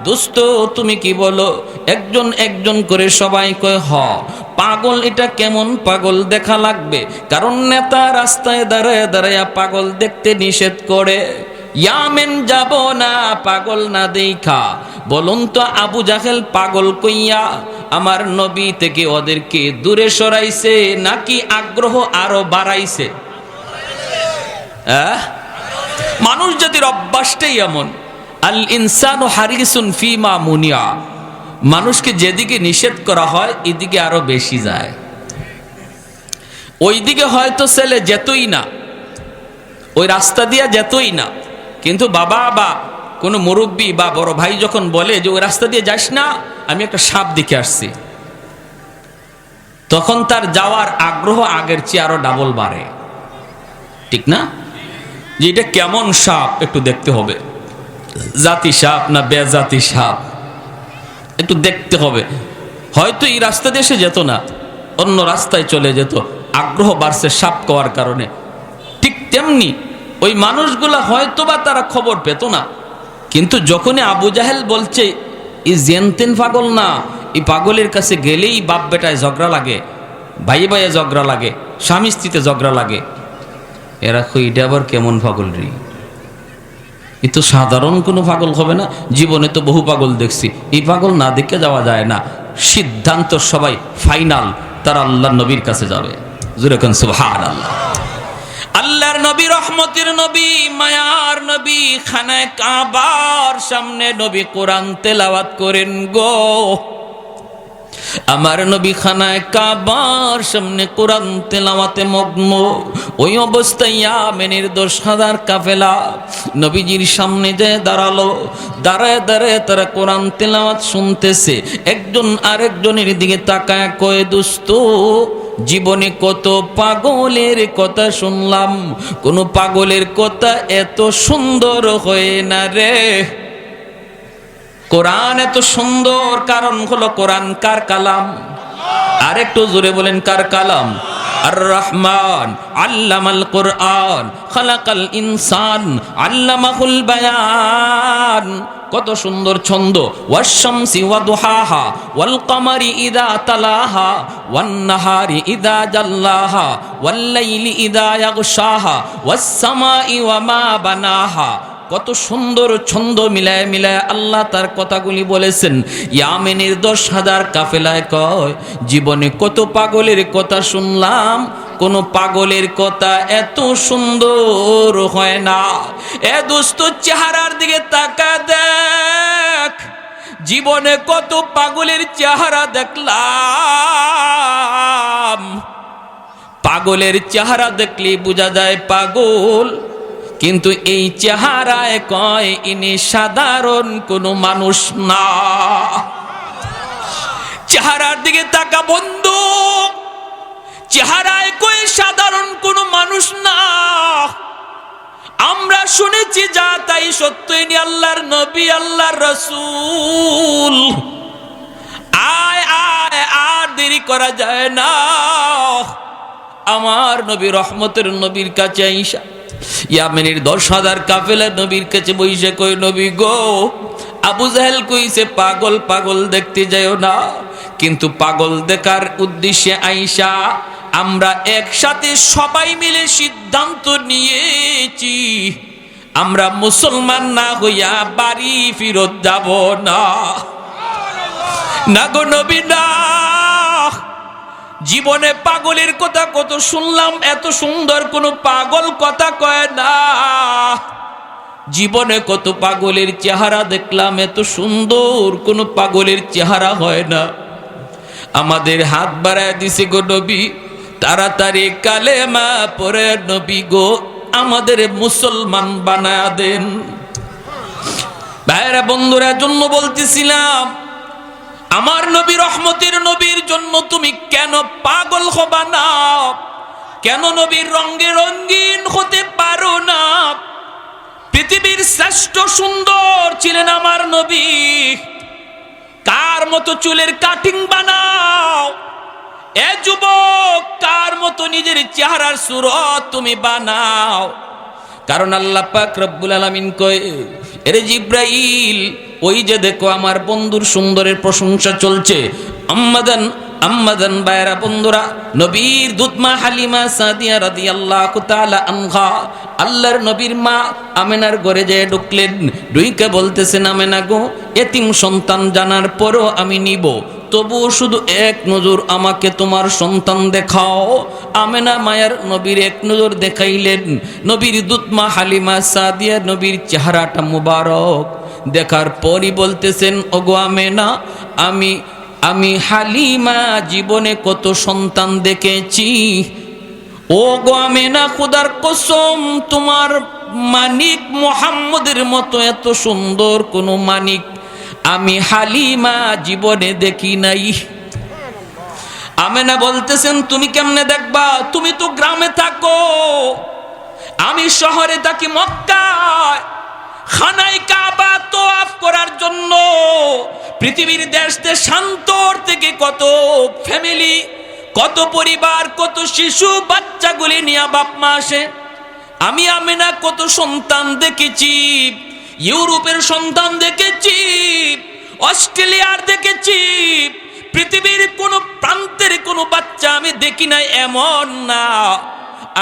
দোস্ত তুমি কি বলো? একজন একজন করে সবাই কয়, হ পাগল। এটা কেমন পাগল দেখা লাগবে, কারণ নেতা রাস্তায় দাঁড়ায় দাঁড়ায় পাগল দেখতে নিষেধ করে। ইয়ামেন যাব না পাগল না দেখা। বলুন তো আবু জাহেল পাগল কইয়া আমার নবী থেকে ওদেরকে দূরে সরাইছে নাকি আগ্রহ আরো বাড়াইছে? মানুষ জাতির অভ্যাসটাই এমন। আল ইনসানু হারিসুন ফিমা মুনিয়া। মানুষকে যেদিকে নিষেধ করা হয় এদিকে আরো বেশি যায়। ওইদিকে হয়তো ছেলে যেতই না, ওই রাস্তা দিয়া যেতই না, কিন্তু বাবা বা কোনো মুরব্বী বা বড় ভাই যখন বলে যে ওই রাস্তা দিয়ে যাস না, আমি একটা সাপ দেখে আসছি, তখন তার যাওয়ার আগ্রহ আগের চেয়ে আরো ডাবল বাড়ে, ঠিক না? যে এটা কেমন সাপ একটু দেখতে হবে, জাতি সাপ না বেজাতি সাপ একটু দেখতে হবে। হয়তো এই রাস্তা দিয়ে সে যেত না, অন্য রাস্তায় চলে যেত, আগ্রহ বাড়ছে সাপ খাওয়ার কারণে। ঠিক তেমনি ওই মানুষগুলা হয়তো বা তারা খবর পেত না, কিন্তু যখনই আবু জাহেল বলছে এই জেনতেন পাগল না, এই পাগলের কাছে গেলেই বাপ বেটায় ঝগড়া লাগে, ভাই ভাইয়ে ঝগড়া লাগে, স্বামী স্ত্রীতে ঝগড়া লাগে, এরা এটা আবার কেমন পাগল রে? এ তো সাধারণ কোনো পাগল হবে না, জীবনে তো বহু পাগল দেখছি, এই পাগল না দেখে যাওয়া যায় না। সিদ্ধান্ত সবাই ফাইনাল, তারা আল্লাহর নবীর কাছে যাবে। জোরে কোন সুবহানাল্লাহ। আল্লাহর নবী, রহমতের নবী, মায়ার নবী, খানায়ে কাবার সামনে নবী কোরআন তেলাওয়াত করেন গো। আমার নবী খানায়ে কাবার সামনে কোরআন তেলাওয়াতে মগ্ন। ওই অবস্থায় ইয়ামেনের 10,000 কাফেলা নবীজির সামনে যে দাঁড়ালো, দাঁড়ায় দাঁড়ায় তারা কোরআন তেলাওয়াত শুনতেছে। একজন আরেকজনের দিকে তাকায় কয়, দোস্ত জীবনে কত পাগলের কথা শুনলাম, কোন পাগলের কথা এত সুন্দর হয় না রে। কোরআন এত সুন্দর কারণ হলো কোরআন কার কালাম? আর একটু জোরে বলেন, কার কালাম? আর রহমান আল্লামাল কোরআন খালাকাল ইনসান আল্লামাহুল বায়ান। কত সুন্দর ছন্দ। ওয়াশ-শামসি ওয়া দুহাহা ওয়াল কমারি ইযা তালাহা ওয়ান নাহারি ইযা জাল্লাহা ওয়াল লাইলি ইযা ইয়াগশাহা ওয়াস সামাই ওয়া মা বানাহা। কত সুন্দর ছন্দ মিলায় মিলায় আল্লাহ তার কথাগুলি বলেছেন। ইয়ামেনের 10,000 কাফেলায় কয়, জীবনে কত পাগলের কথা শুনলাম, কোন পাগলের কথা এত সুন্দর হয় না। এ দোস্ত চেহারার দিকে তাকা দেখ, জীবনে কত পাগলের চেহারা দেখলাম। পাগলের চেহারা দেখলে বোঝা যায় পাগল, কিন্তু এই চেহারায় কয় ইনি সাধারণ কোনো মানুষ না। চেহারার দিকে তাকা বন্ধু, চেহারায় কয় সাধারণ কোনো মানুষ না। আমরা শুনেছি যা তাই সত্য, ইনি আল্লাহর নবী, আল্লাহর রাসূল। আয় আয়, আর দেরি করা যায় না। আমার নবী রহমতের নবীর কাছে আইসা ইয়ামেনের 10,000 কাফেলা নবীর কাছে বইসে কই, নবী গো, আবু জাহেল কইছে পাগল পাগল দেখতে যাও না, কিন্তু পাগল দেখার উদ্দেশ্যে আইসা আমরা একসাথে সবাই মিলে সিদ্ধান্ত নিয়েছি, আমরা মুসলমান না হইয়া বাড়ি ফিরত যাব না। না গো নবী না, জীবনে পাগলের কথা কত শুনলাম, এত সুন্দর কোন পাগল কথা কয় না। জীবনে কত পাগলের চেহারা দেখলাম, এত সুন্দর কোন পাগলের চেহারা হয় না। আমাদের হাত বাড়ায় দিছে গো নবী, তাড়াতাড়ি কালেমা পড়ে নবী গো আমাদের মুসলমান বানায়া দেন। ভাইরা বন্ধুরা, জন্য বলতেছিলাম, আমার নবী রহমতের নবীর জন্য তুমি কেন পাগল হবা না? কেন নবীর রঙে রঙিন হতে পারো না? পৃথিবীর শ্রেষ্ঠ সুন্দর ছিলেন আমার নবী, কার মতো চুলের কাটিং বানাও। এ যুবক, কার মতো নিজের চেহারার সুরত তুমি বানাও। কারণ আল্লাহ পাক রব্বুল আলামিন কয়, এরে জিব্রাইল, ওই যে দেখো আমার বন্ধুর সুন্দরের প্রশংসা চলছে। আম্মাদান বাইরা বন্ধুরা, নবীর দুধমা হালিমা সাদিয়া রাদিয়াল্লাহু তাআলা আনহা আল্লাহর নবীর মা আমেনার ঘরে যেয়ে ঢুকলেন। ঢুইকে বলতেছেন, আমেনা গো, এতিম সন্তান জানার পরও আমি নিব, তবুও শুধু এক নজর আমাকে তোমার সন্তান দেখাও। আমেনা মায়ার নবীর এক নজর দেখাইলেন। নবীর দুধমা হালিমা সাদিয়া নবীর চেহারাটা মুবারক দেখার পরই বলতেছেন, ওগো আমেনা, আমি হালিমা জীবনে কত সন্তান দেখেছি। ও গো আমেনা, খোদার কসম, তোমার মানিক মুহাম্মদের মতো এত সুন্দর কোন মানিক আমি হালিমা জীবনে দেখি নাই। আমেনা বলতেছেন তুমি কেমনে দেখবা, তুমি তো গ্রামে থাকো, আমি শহরে থাকি মক্কায়। খানায় কাবা তোয়াফ করার জন্য পৃথিবীর দেশ দেশান্তর থেকে কত ফ্যামিলি, কত পরিবার, কত শিশু বাচ্চাগুলি নিয়ে বাপ মা আসে। আমি আমেনা কত সন্তান দেখেছি, ইউরোপের সন্তান দেখেছি, অস্ট্রেলিয়ার দেখেছি, পৃথিবীর কোন প্রান্তের কোন বাচ্চা আমি দেখি নাই এমন না।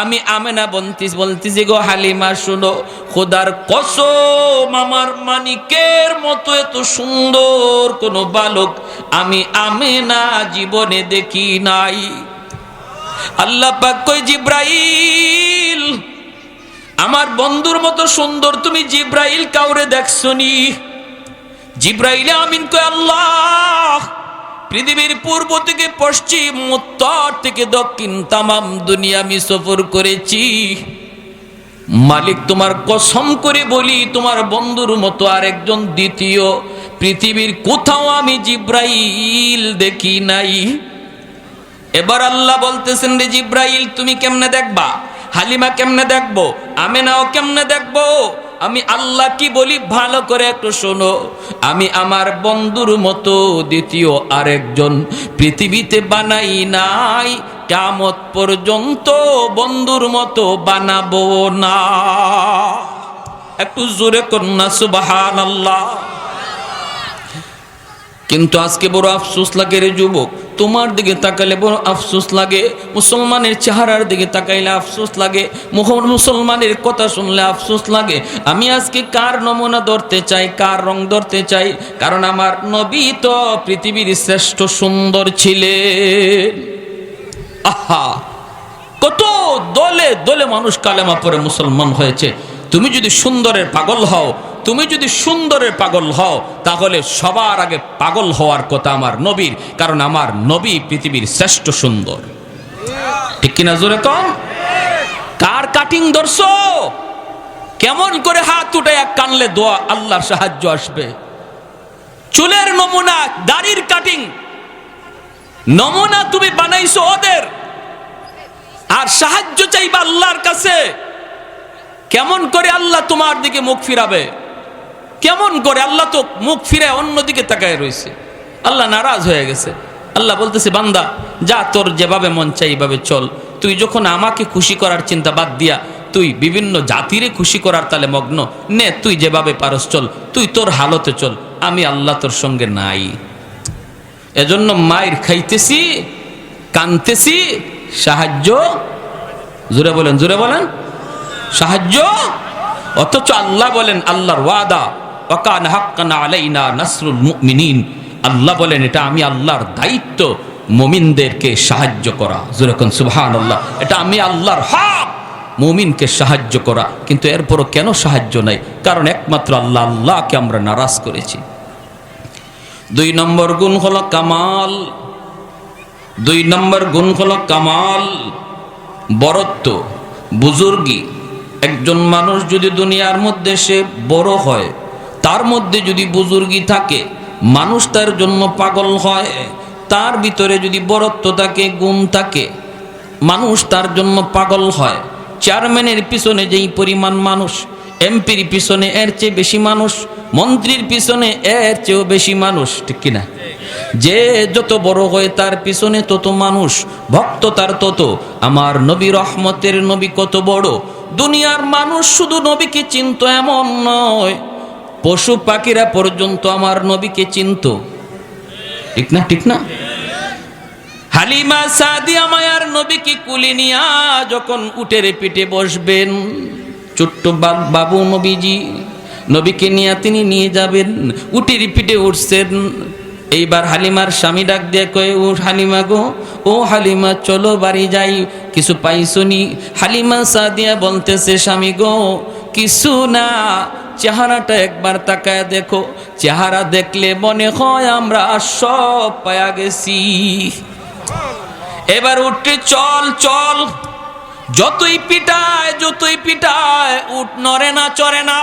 আমি আমেনা বলতেছি গো হালিমা শুনো, খোদার কসম আমার মানিকের মতো এত সুন্দর কোন বালক আমি আমেনা জীবনে দেখি নাই। আল্লাহ পাক কই জিব্রাইল আমার বন্ধুর মতো সুন্দর তুমি জিব্রাইল কাউরে দেখছনি? জিব্রাইল আমিন কয় আল্লাহ পৃথিবীর পূর্ব থেকে পশ্চিম, উত্তর থেকে দক্ষিণ তামাম দুনিয়া আমি সফর করেছি। মালিক তোমার কসম করে বলি তোমার বন্ধুর মতো আরেকজন দ্বিতীয় পৃথিবীর কোথাও আমি জিব্রাইল দেখি নাই। এবার আল্লাহ বলতেছেন রে জিব্রাইল তুমি কেমনে দেখবা, হালিমা কেমনে দেখবো, আমেনাও কেমনে দেখবো? আমি আল্লাহ কি বলি ভালো করে একটু শোনো, আমি আমার বন্ধুর মতো দ্বিতীয় আরেকজন পৃথিবীতে বানাই নাই, কিয়ামত পর্যন্ত বন্ধুর মতো বানাবো না। একটু জোরে কন্যা সুবহানাল্লাহ। কিন্তু আজকে বড় আফসোস লাগে রে যুবক, তোমার দিকে তাকালে বড় আফসোস লাগে, মুসলমানের চেহারার দিকে তাকাইলে আফসোস লাগে, মুসলমানের কথা শুনলে আফসোস লাগে। আমি আজকে কার নমুনা ধরতে চাই, কার রং ধরতে চাই? কারণ আমার নবী তো পৃথিবীর শ্রেষ্ঠ সুন্দর ছিলেন। আহা, কত দলে দলে মানুষ কালেমা পড়ে মুসলমান হয়েছে। তুমি যদি সুন্দরের পাগল হও, তুমি যদি সুন্দরের পাগল হও, তাহলে সবার আগে পাগল হওয়ার কথা আমার নবীর, কারণ আমার নবী পৃথিবীর শ্রেষ্ঠ সুন্দর। ঠিক কিনা জোরে কম? কার কাটিং ধরছো? কেমন করে হাত উঠে এক কানলে দোয়া আল্লাহর সাহায্য আসবে? চুলের নমুনা, দাড়ির কাটিং নমুনা তুমি বানাইছো ওদের, আর সাহায্য চাইবা আল্লাহর কাছে। কেমন করে আল্লাহ তোমার দিকে মুখ ফিরাবে? কেমন করে? আল্লাহ তো মুখ ফিরে অন্যদিকে তাকায় রয়েছে, আল্লাহ নারাজ হয়ে গেছে। আল্লাহ বলতেছে বান্দা যা, তোর যেভাবে মন চাই এইভাবে চল। তুই যখন আমাকে খুশি করার চিন্তা বাদ দিয়া তুই বিভিন্ন জাতিরে খুশি করার তালে মগ্ন, নে তুই যেভাবে পারস চল, তুই তোর হালতে চল, আমি আল্লাহ তোর সঙ্গে নাই। এজন্য মায়ের খাইতেছি, কানতেছি, সাহায্য, জোরে বলেন, জোরে বলেন, সাহায্য। অথচ আল্লাহ বলেন আল্লাহর ওয়াদা ওয়াকানা হাক্কান আলাইনা নাসরুল মুমিনিন, আল্লাহ বলেন এটা আমি আল্লাহর দায়িত্ব মুমিনদেরকে সাহায্য করা। জোরে কোন সুবহানাল্লাহ। এটা আমি আল্লাহর হক মুমিনকে সাহায্য করা। কিন্তু এরপরও কেন সাহায্য নাই? কারণ একমাত্র আল্লাহ, আল্লাহকে আমরা নারাজ করেছি। 2 নম্বর গুণ হলো কামাল। 2 নম্বর গুণ হলো কামাল, বরত্ব, বুজুর্গি। একজন মানুষ যদি দুনিয়ার মধ্যে সে বড় হয়, তার মধ্যে যদি বুজুর্গি থাকে, মানুষ তার জন্য পাগল হয়। তার ভিতরে যদি বরত্ব থাকে, গুণ থাকে, মানুষ তার জন্য পাগল হয়। চেয়ারম্যানের পিছনে যেই পরিমাণ মানুষ, এমপির পিছনে এর চেয়ে বেশি মানুষ, মন্ত্রীর পিছনে এর চেয়েও বেশি মানুষ। ঠিক কিনা? যে যত বড় হয় তার পিছনে তত মানুষ, ভক্ত তার তত। আমার নবী রহমতের নবী কত বড়! দুনিয়ার মানুষ শুধু নবীকে চিনত এমন নয়, পশু পাখিরা পর্যন্ত আমার নবীকে চিনত। ঠিক না? ঠিক না? হালিমা সাদিয়া মায়ার নবীকে কুলে নিয়া যখন উটের পিঠে বসবেন, ছোট্ট বাবু নবীজি, নবীকে নিয়ে তিনি নিয়ে যাবেন, উটের পিঠে উঠছেন। এইবার হালিমার স্বামী ডাক দিয়ে কয়ে, ও হালিমা গো, ও হালিমা চলো বাড়ি যাই, কিছু পাইছনি? হালিমা সাদিয়া বলতেছে স্বামী গো কিছু না, চেহারাটা একবার তাকায় দেখো, চেহারা দেখলে মনে হয় আমরা সব পায়া গেছি। এবার উঠে চল চল, যতই পিটায় উট নড়ে না চড়ে না,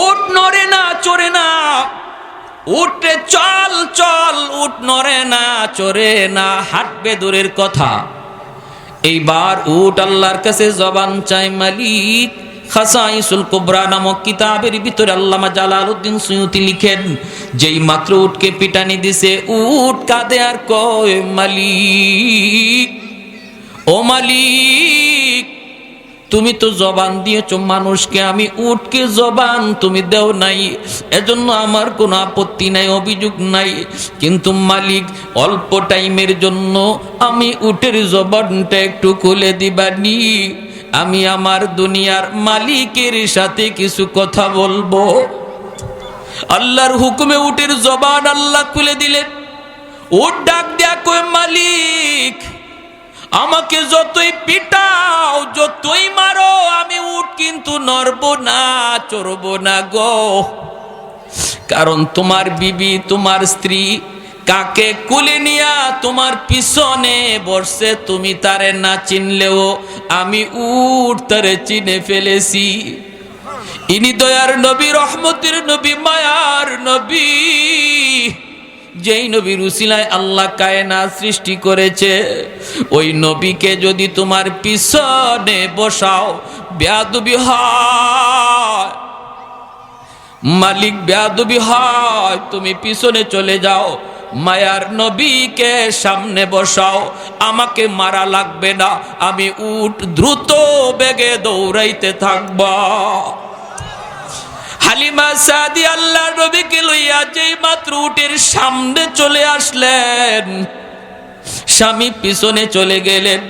উট নড়ে না চড়ে না। উঠে চল চল, উট নড়ে না চড়ে না, হাঁটবে দূরের কথা। এইবার উট আল্লাহর কাছে জবান চায়, মালিক। খাসাইসুল কুবরা নামক কিতাবের ভিতরে আল্লামা জালালউদ্দিন সুয়ুতি লিখেন, যেই মাত্র উটকে পিটানি দিছে, উট কাঁদে আর কয়, মালিক, ও মালিক, তুমি তো জবান দিয়েছ মানুষকে, আমি উটকে জবান তুমি দেও নাই, এজন্য আমার কোনো আপত্তি নাই, অভিযোগ নাই। কিন্তু মালিক, অল্প টাইমের জন্য আমি উটের জবানটা একটু খুলে দিবানি, আমি আমার দুনিয়ার মালিকের সাথে কিছু কথা বলবো। আল্লাহর হুকুমে উটের জবান আল্লাহ খুলে দিলেন। উট ডাক দেয়া কয়, মালিক, আমাকে যতই পিটাও যতই মারো, আমি উট কিন্তু নড়ব না চড়ব না গো। কারণ তোমার বিবি, তোমার স্ত্রী কাকে কুলে নিয়া তোমার পিছনে বসছে, তুমি তারে না চিনলেও আমি উট তারে চিনে ফেলেছি। ইনি দয়ার নবী, রহমতের নবী, মায়ার নবী, যেই নবীর উসিলায় আল্লাহ কায়নাত সৃষ্টি করেছে। ওই নবীকে যদি তোমার পিছনে বসাও, বেয়াদবি হয় মালিক, বেয়াদবি হয়। তুমি পিছনে চলে যাও, মায়ার নবীকে সামনে বসাও, আমাকে মারা লাগবে না, আমি উট দ্রুত বেগে দৌড়াইতে থাকব। হালিমা সাদি আল্লাহর নবীকে লইয়া যেই মাত্র উটের সামনে চলে আসলেন, স্বামী পিছনে চলে গেলেন,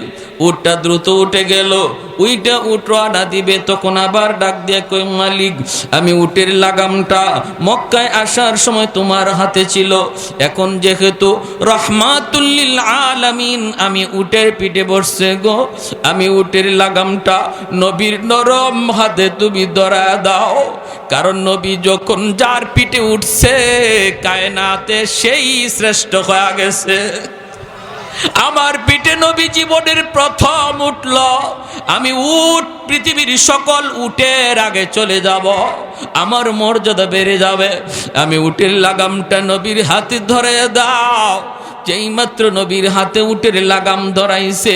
উটটা দ্রুত উঠে গেল। উইটা উট রওনা দিবে, তখন আবার ডাক দিয়ে কই, মালিক, আমি উটের লাগামটা মক্কায় আসার সময় তোমার হাতে ছিল, এখন যেহেতু রহমাতুল লিল আলামিন আমি উটের পিঠে বসছে গো, আমি উটের লাগামটা নবীর নরম হাতে তুমি ধরা দাও। কারণ নবী যখন যার পিঠে উঠছে, কায়নাতে সেই শ্রেষ্ঠ হয়ে গেছে। আমার পিঠে নবী জীবনের প্রথম উঠল, আমি উট পৃথিবীর সকল উটের আগে চলে যাব, আমার মর্যাদা বেড়ে যাবে। আমি উটের লাগামটা নবীর হাতে ধরে দাও। যেই মাত্র নবীর হাতে উটের লাগাম ধরাইছে,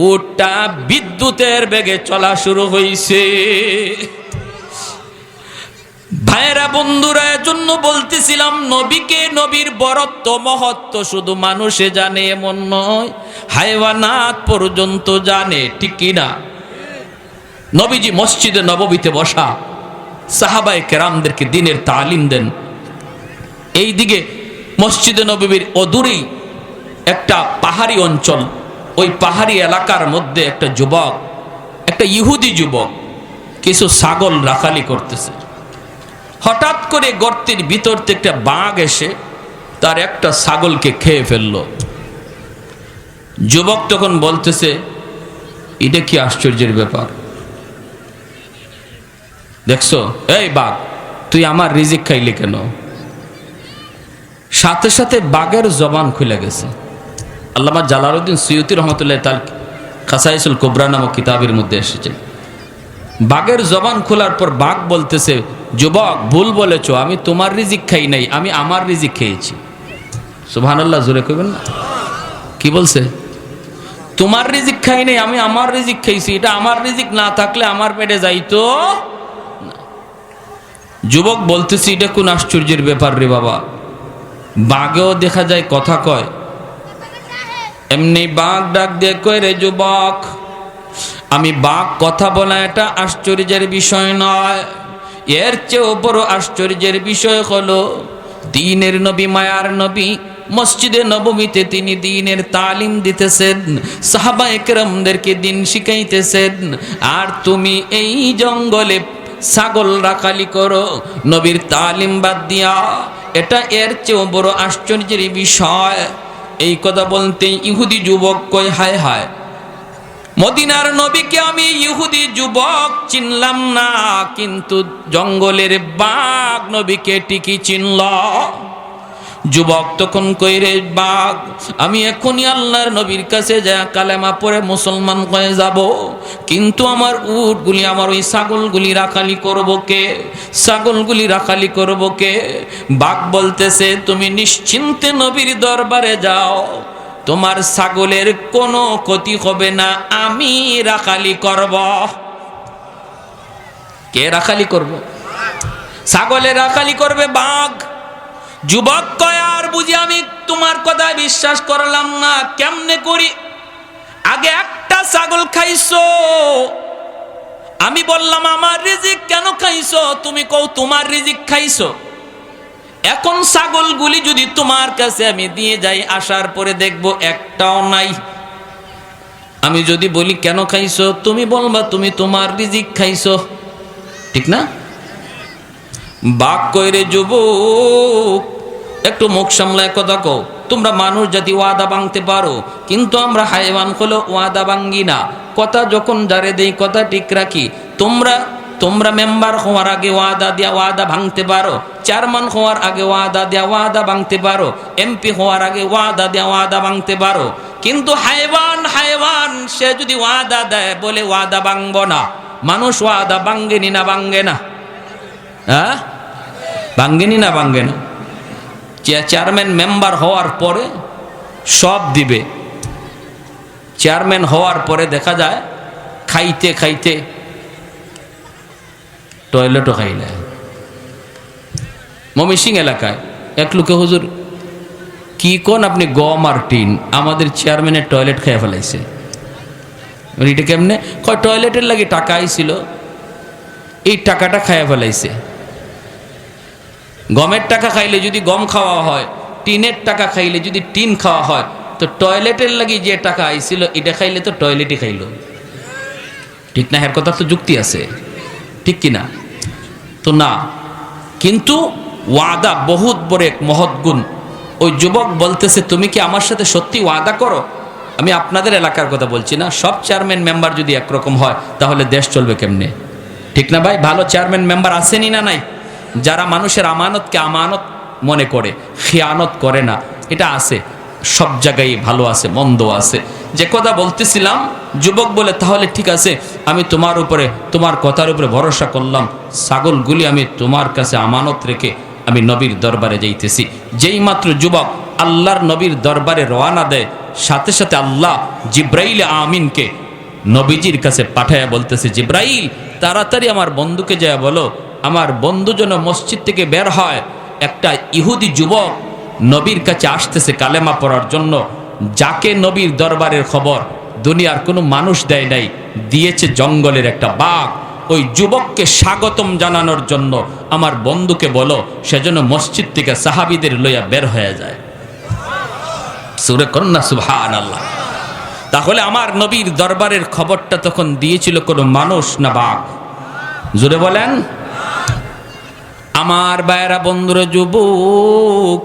উটটা বিদ্যুতের বেগে চলা শুরু হয়েছে। ভাইরা বন্ধুরা, এজন্য বলতেছিলাম, নবীকে, নবীর বরত্ব মহত্ব শুধু মানুষে জানে এমন নয়, হায়ওয়ানাত পর্যন্ত জানে, ঠিক কিনা? নবীজি মসজিদে নববীতে বসা সাহাবায়ে কেরামদেরকে দ্বীনের তালিম দেন। এই দিকে মসজিদে নববীর অদূরেই একটা পাহাড়ি অঞ্চল, ওই পাহাড়ি এলাকার মধ্যে একটা যুবক, একটা ইহুদি যুবক কিছু ছাগল রাখালি করতেছে। হঠাৎ করে গর্তের ভিতর থেকে একটা বাঘ এসে তার একটা ছাগলকে খেয়ে ফেলল। যুবক তখন বলতেছে, এটা কি আশ্চর্যের ব্যাপার, দেখছো, এই বাঘ, তুই আমার রিজিক খাইলি কেন? সাথে সাথে বাঘের জবান খুলে গেছে। আল্লামা জালালউদ্দিন সুয়ুতি রহমতুল্লাহ তাল খাসাইসুল কুবরা নামক কিতাবের মধ্যে এসেছে, বাঘের জবান খোলার পর বাঘ বলতেছে, যুবক, ভুল বলেছ, আমি তোমার রিজিক খাই নাই, আমি আমার রিজিক খেয়েছি। সুবহানাল্লাহ, জোরে কইবেন না? কি বলছে? তোমার রিজিক খাই নাই, আমি আমার রিজিক খেয়েছি। এটা আমার রিজিক না থাকলে আমার পেটে যাইতো। যুবক বলতেছি, এটা কোন আশ্চর্যের ব্যাপার রে বাবা, বাঘেও দেখা যায় কথা কয়। এমনি বাঘ ডাক দিয়ে কয়, রে যুবক, আমি বাঘ কথা বলা এটা আশ্চর্যের বিষয় নয়, এর চেয়েও বড় আশ্চর্যের বিষয় হলো দ্বীনের নবী, মায়ার নবী মসজিদে নববীতে তিনি দ্বীনের তালিম দিতেছেন, সাহাবায়ে কেরামদেরকে দ্বীন শিখাইতেছেন, আর তুমি এই জঙ্গলে ছাগল রাখালি করো নবীর তালিম বাদ দিয়া। এটা এর চেয়েও বড় আশ্চর্যের বিষয়। এই কথা বলতে ইহুদি যুবক কয়, হায় হায়, মদিনার নবীকে আমি ইহুদি যুবক চিনলাম না, কিন্তু জঙ্গলের বাঘ নবীকে ঠিকই চিনল। যুবক তখন কইরে বাঘ আমি এখনই আল্লাহর নবীর কাছে যা কালেমা পড়ে মুসলমান হয়ে যাব, কিন্তু আমার উটগুলি আমার ওই ছাগলগুলি রাখালি করব কে? ছাগলগুলি রাখালি করব কে? বাঘ বলতেছে তুমি নিশ্চিন্তে নবীর দরবারে যাও, তোমার ছাগলের কোনো ক্ষতি হবে না, আমি রাখালি করব। কে রাখালি করব? ছাগলের রাখালি করবে বাঘ। যুবক কয় আর বুঝি আমি তোমার কথা বিশ্বাস করলাম না, কেমনে করি? আগে একটা ছাগল খাইছো, আমি বললাম আমার রিজিক কেন খাইছো, তুমি কও তোমার রিজিক খাইছো। এখন ছাগলগুলি যদি তোমার কাছে আমি দিয়ে যাই, আসার পরে দেখব একটাও নাই। আমি যদি বলি কেন খাইছো, তুমি বলবা তুমি তোমার রিজিক খাইছো, ঠিক না? বাঘ কইরে যুবক একটু মুখ সামলায় কথা কও, তোমরা মানুষ জাতি ওয়াদা ভাঙতে পারো, কিন্তু আমরা হাইওয়ান হলো ওয়াদা ভাঙ্গি না। কথা যখন যারে দেই কথা ঠিক রাখি। তোমরা মেম্বার হওয়ার আগে ওয়াদা দিয়া ওয়াদা ভাঙতে পারো, চেয়ারম্যান হওয়ার আগে ওয়াদা দিয়া ওয়াদা ভাঙতে পারো, এমপি হওয়ার আগে ওয়াদা দিয়া ওয়াদা ভাঙতে পারো, কিন্তু হাইওয়ান সে যদি ওয়াদা দেয় বলে ওয়াদা ভাঙব না, মানুষ ওয়াদা ভাঙ্গেনি না ভাঙ্গে না? হ্যাঁ, ভাঙ্গেনি না ভাঙ্গে না? চেয়ারম্যান মেম্বার হওয়ার পরে সব দিবে, চেয়ারম্যান হওয়ার পরে দেখা যায় খাইতে খাইতে টয়লেটও খাইলে। ময়মনসিংহ এলাকায় এক লোকে হুজুর কি কোন আপনি গম আর টিন আমাদের চেয়ারম্যানের টয়লেট খেয়ে ফেলাইছে। এটা কেমনে? কয় টয়লেটের লাগে টাকা আইছিল, এই টাকাটা খাইয়া ফেলাইছে। গমের টাকা খাইলে যদি গম খাওয়া হয়, টিনের টাকা খাইলে যদি টিন খাওয়া হয়, তো টয়লেটের লাগি যে টাকা আইছিল এটা খাইলে তো টয়লেটই খাইল, ঠিক না? এর কথা তো যুক্তি আছে, ঠিক কিনা? তো না, কিন্তু ওয়াদা বহুত বড় এক মহৎ গুণ। ওই যুবক বলতেছে তুমি কি আমার সাথে সত্যি ওয়াদা করো? আমি আপনাদের এলাকার কথা বলছি না, সব চেয়ারম্যান মেম্বার যদি একরকম হয় তাহলে দেশ চলবে কেমনে, ঠিক না ভাই? ভালো চেয়ারম্যান মেম্বার আসেনি না নাই? যারা মানুষের আমানতকে আমানত মনে করে, খেয়ানত করে না, এটা আছে। সব জায়গায় ভালো আছে, মন্দ আছে। যে কথা বলতেছিলাম, যুবক বলে তাহলে ঠিক আছে, আমি তোমার উপরে, তোমার কথার উপরে ভরসা করলাম, ছাগলগুলি আমি তোমার কাছে আমানত রেখে আমি নবীর দরবারে যাইতেছি। যেই মাত্র যুবক আল্লাহর নবীর দরবারে রওনা দেয়, সাথে সাথে আল্লাহ জিব্রাইল আমিনকে নবীজির কাছে পাঠায়া বলতেছে, জিব্রাইল তাড়াতাড়ি আমার বন্ধুকে যায় বলো, আমার বন্ধু যেন মসজিদ থেকে বের হয়। একটা ইহুদি যুবক নবীর কাছে আসতেছে কালেমা পড়ার জন্য, যাকে নবীর দরবারের খবর দুনিয়ার কোনো মানুষ দেয় নাই, দিয়েছে জঙ্গলের একটা বাঘ। ওই যুবককে স্বাগতম জানানোর জন্য আমার বন্ধুকে বলো, সেজন্য মসজিদ থেকে সাহাবীদের লইয়া বের হয়ে যায়। সূরা কন্যা, সুবহানাল্লাহ। তাহলে আমার নবীর দরবারের খবরটা তখন দিয়েছিল কোনো মানুষ না বাঘ? জোরে বলেন। আমার ভাইয়েরা, বন্ধুরা, যুবক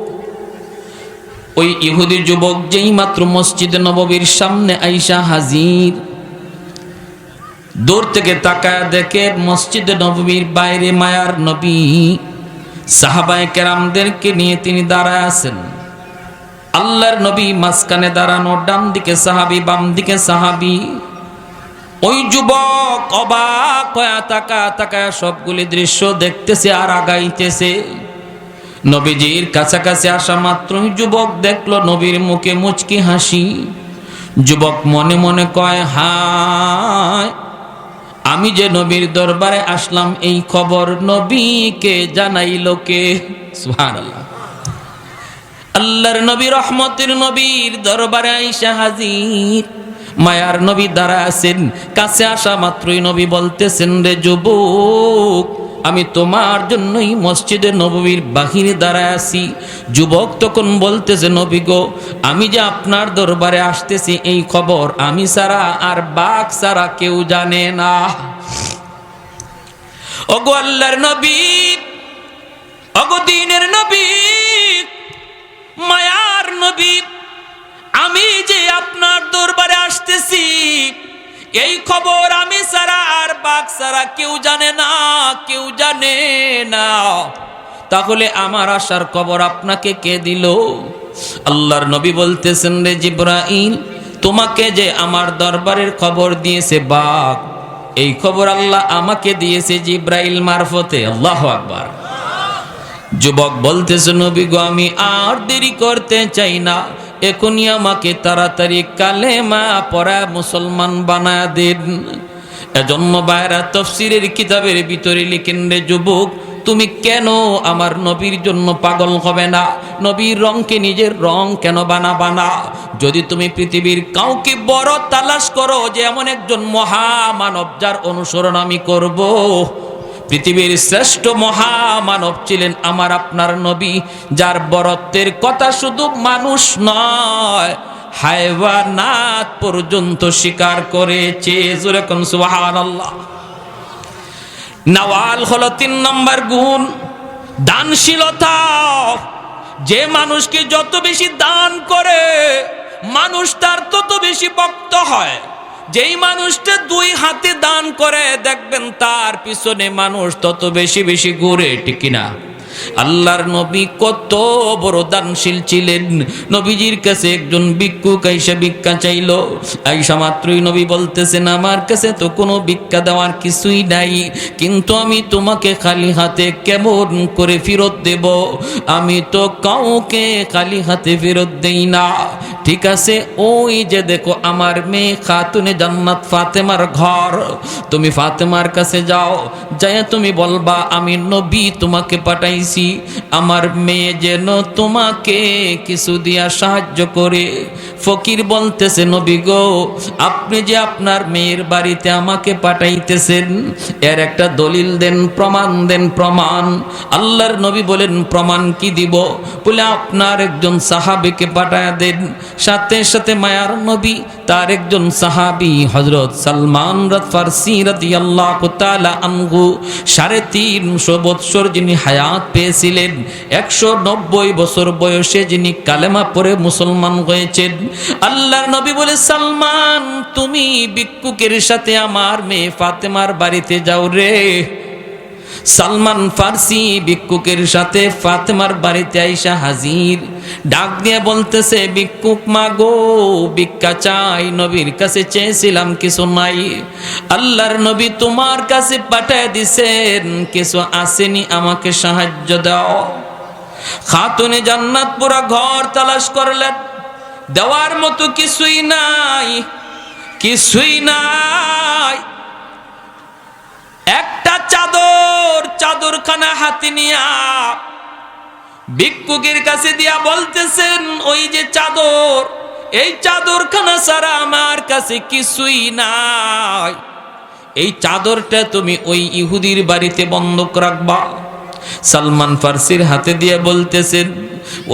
ওই ইহুদি যুবক যেই মাত্র মসজিদে নববীর সামনে আইসা হাজির, দূর থেকে তাকায় দেখে মসজিদে নববীর বাইরে মায়ার নবী সাহাবায়ে কেরামদেরকে নিয়ে তিনি দাঁড়ায় আছেন। আল্লাহর নবী মাঝখানে দাঁড়ানো, ডান দিকে সাহাবী, বাম দিকে সাহাবী। ওই যুবক অবাক হয়ে তাকায় সবগুলি দৃশ্য দেখতেছে আর আগাইতেছে। নবীজির কাছাকাছি আসা মাত্রই যুবক দেখলো নবীর মুখে মুচকি হাসি। যুবক মনে মনে কয়, হায়, আমি যে নবীর দরবারে আসলাম এই খবর নবীকে জানাইল কে? সুবহানাল্লাহ। আল্লাহর নবী, রহমতের নবীর দরবারে আইসা হাজির। মায়ার নবী দাঁড়ায় আছেন। কাছে আসা মাত্রই নবী বলতেছেন, রে যুবক, আমি তোমার জন্যই মসজিদে নববীর বাহিরে দাঁড়ায় আছি। যুবক তখন বলতেছে, নবী গো, আমি যে আপনার দরবারে আসতেছি এই খবর আমি ছাড়া আর বাঘ ছাড়া কেউ জানে না। ওগো আল্লাহর নবী, ওগো দ্বীনের নবী, মায়ার নবী, আমি যে আপনার দরবারে আসতেছি এই খবর আমি ছাড়া আর বাঘ ছাড়া কেউ জানে না, কেউ জানে না। তাহলে আমার আশার খবর আপনাকে কে দিল? আল্লাহর নবী বলতেছেন, রে জিবরাইল, তোমাকে যে আমার দরবারের খবর দিয়েছে বাঘ, এই খবর আল্লাহ আমাকে দিয়েছে জিবরাইল মারফতে। আল্লাহু আকবার। যুবক বলতেছে, নবী গো, আমি আর দেরি করতে চাই না, এখনই আমাকে তাড়াতাড়ি কালেমা পড়া মুসলমান বানায় দেন। এজন্য বাইরা তাফসীরের কিতাবের ভিতরে লিখেন, রে যুবক, তুমি কেন আমার নবীর জন্য পাগল হবে না? নবীর রংকে নিজের রং কেন বানাবা না? যদি তুমি পৃথিবীর কাউকে বড় তালাশ করো যে এমন একজন মহামানব যার অনুসরণ আমি করব, পৃথিবীর শ্রেষ্ঠ মহামানব ছিলেন আমার আপনার নবী, যার বরত্বের কথা শুধু মানুষ নয়, হায়ওয়ানাত পর্যন্ত স্বীকার করেছে। জোরে কোন সুবহানাল্লাহ। নওয়াল হলো 3 নম্বর গুণ, দানশীলতা। যে মানুষকে যত বেশি দান করে, মানুষ তার তত বেশি ভক্ত হয়। যেই মানুষটা 2 হাতে দান করে, দেখবেন তার পিছনে মানুষ তত বেশি বেশি ঘুরে, ঠিক কিনা? আল্লাহর নবী কত বড় দানশীল ছিলেন। নবীজির কাছে একজন ভিক্ষুক আইসা ভিক্ষা চাইল। আইসা মাত্রই নবী বলতেছেন, আমার কাছে তো কোনো ভিক্ষা দেওয়ার কিছুই নাই, কিন্তু আমি তোমাকে খালি হাতে কেমন করে ফেরত দেব? আমি তো কাউকে খালি হাতে ফেরত দেই না। ঠিক আছে, ওই যে দেখো আমার মেয়ে খাতুনে জান্নাত ফাতেমার ঘর, তুমি ফাতেমার কাছে যাও, যায় তুমি বলবা আমি নবী তোমাকে পাঠাইছি, আমার মেয়ে যেন তোমাকে কিছু দিয়া সাহায্য করে। ফকির বলতেছে, নবী গো, আপনি যে আপনার মেয়ের বাড়িতে আমাকে পাঠাইতেছেন, এর একটা দলিল দেন, প্রমাণ দেন, প্রমাণ। আল্লাহর নবী বলেন, প্রমাণ কি দিব? বলে আপনার একজন সাহাবীকে পাঠায়া দেন। সাথে সাথে মায়ার নবী তার একজন সাহাবী হযরত সালমান ফারসি রাদিয়াল্লাহু তাআলা আনহু 350 বছর যিনি হায়াত পেয়েছিলেন, 190 বছর বয়সে যিনি কালেমা পড়ে মুসলমান হয়েছেন। আল্লাহর নবী বলে, সালমান, তুমি ভিক্ষুকের সাথে আমার মেয়ে ফাতেমার বাড়িতে যাও রে। সালমান ফারসি ভিক্ষুকের সাথে ফাতেমার বাড়িতে আইসা হাজির। ডাক দিয়ে বলতেছে, ভিক্ষুক মাগো, ভিক্ষা চাই, নবীর কাছে চেয়েছিলাম, কিছু নাই। আল্লাহর নবী তোমার কাছে পাঠিয়ে দিছেন, কিছু আসেনি, আমাকে সাহায্য দাও। খাতুনে জান্নাত পুরা ঘর তালাশ করলেন, দেওয়ার মতো কিছুই নাই, কিছুই নাই। একটা চাদরখানা হাতে নিয়া ভিক্ষুকের কাছে দিয়া বলতেছেন, ওই যে চাদর, এই চাদরখানা ছাড়া আমার কাছে কিছুই নাই। এই চাদরটা তুমি ওই ইহুদির বাড়িতে বন্ধক রাখবা। সালমান ফারসির হাতে দিয়ে বলতেছেন,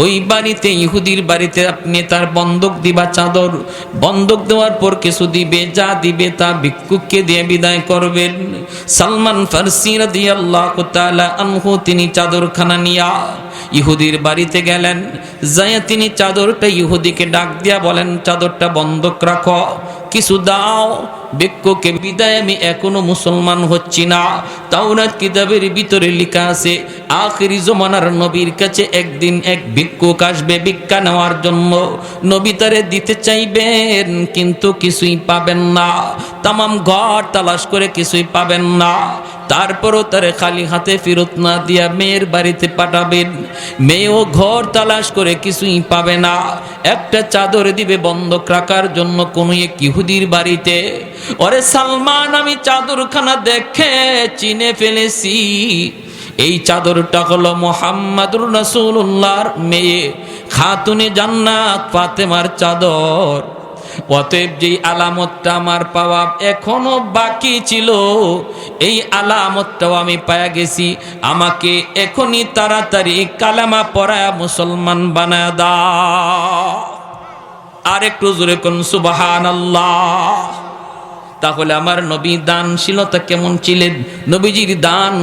ওই বাড়িতে, ইহুদির বাড়িতে আপনি তার বন্ধক দিবা চাদর। বন্ধক দেওয়ার পর কিছু দিবে, যা দিবে তা ভিক্ষুককে দিয়ে বিদায় করবেন। সালমান ফারসি রাদিয়াল্লাহু তাআলা আনহু তিনি চাদরখানা নিয়া ইহুদির বাড়িতে গেলেন। যায় তিনি চাদরটা ইহুদিকে ডাক দিয়া বলেন, চাদরটা বন্ধক রাখো, কিছু দাও। ভিক্ষুককে বিদায়, আমি এখনো মুসলমান হচ্ছি না। তাওরাত কিতাবের ভিতরে লেখা আছে, আখিরি জমানার নবীর কাছে একদিন এক ভিক্ষুক আসবে ভিক্ষা নেওয়ার জন্য। নবী তারে দিতে চাইবেন, কিন্তু কিছুই পাবেন না। তামাম ঘর তালাশ করে কিছুই পাবেন না। তারপরও তারে খালি হাতে ফেরত না দিয়া মেয়ের বাড়িতে পাঠাবেন। মেয়েও ঘর তালাশ করে কিছুই পাবে না। একটা চাদর দিবে বন্ধক রাখার জন্য কোনো এক ইহুদির বাড়িতে। ওরে সালমান, আমি চাদরখানা দেখে চিনে ফেলেছি, এই চাদরটা হলো মুহাম্মাদুর রাসূলুল্লাহর মেয়ে খাতুনে জান্নাত ফাতেমার চাদর। অতএব যেই আলামতটা আমার পাওয়া এখনো বাকি ছিল, এই আলামতটাও আমি পায়া গেছি। আমাকে এখনই তাড়াতাড়ি কালেমা পড়ায়া মুসলমান বানায়া দাও। আর একটু জোরে কোন সুবহানাল্লাহ। তাহলে আমার নবী দানশীলতা কেমন ছিলেন? নবীজির দান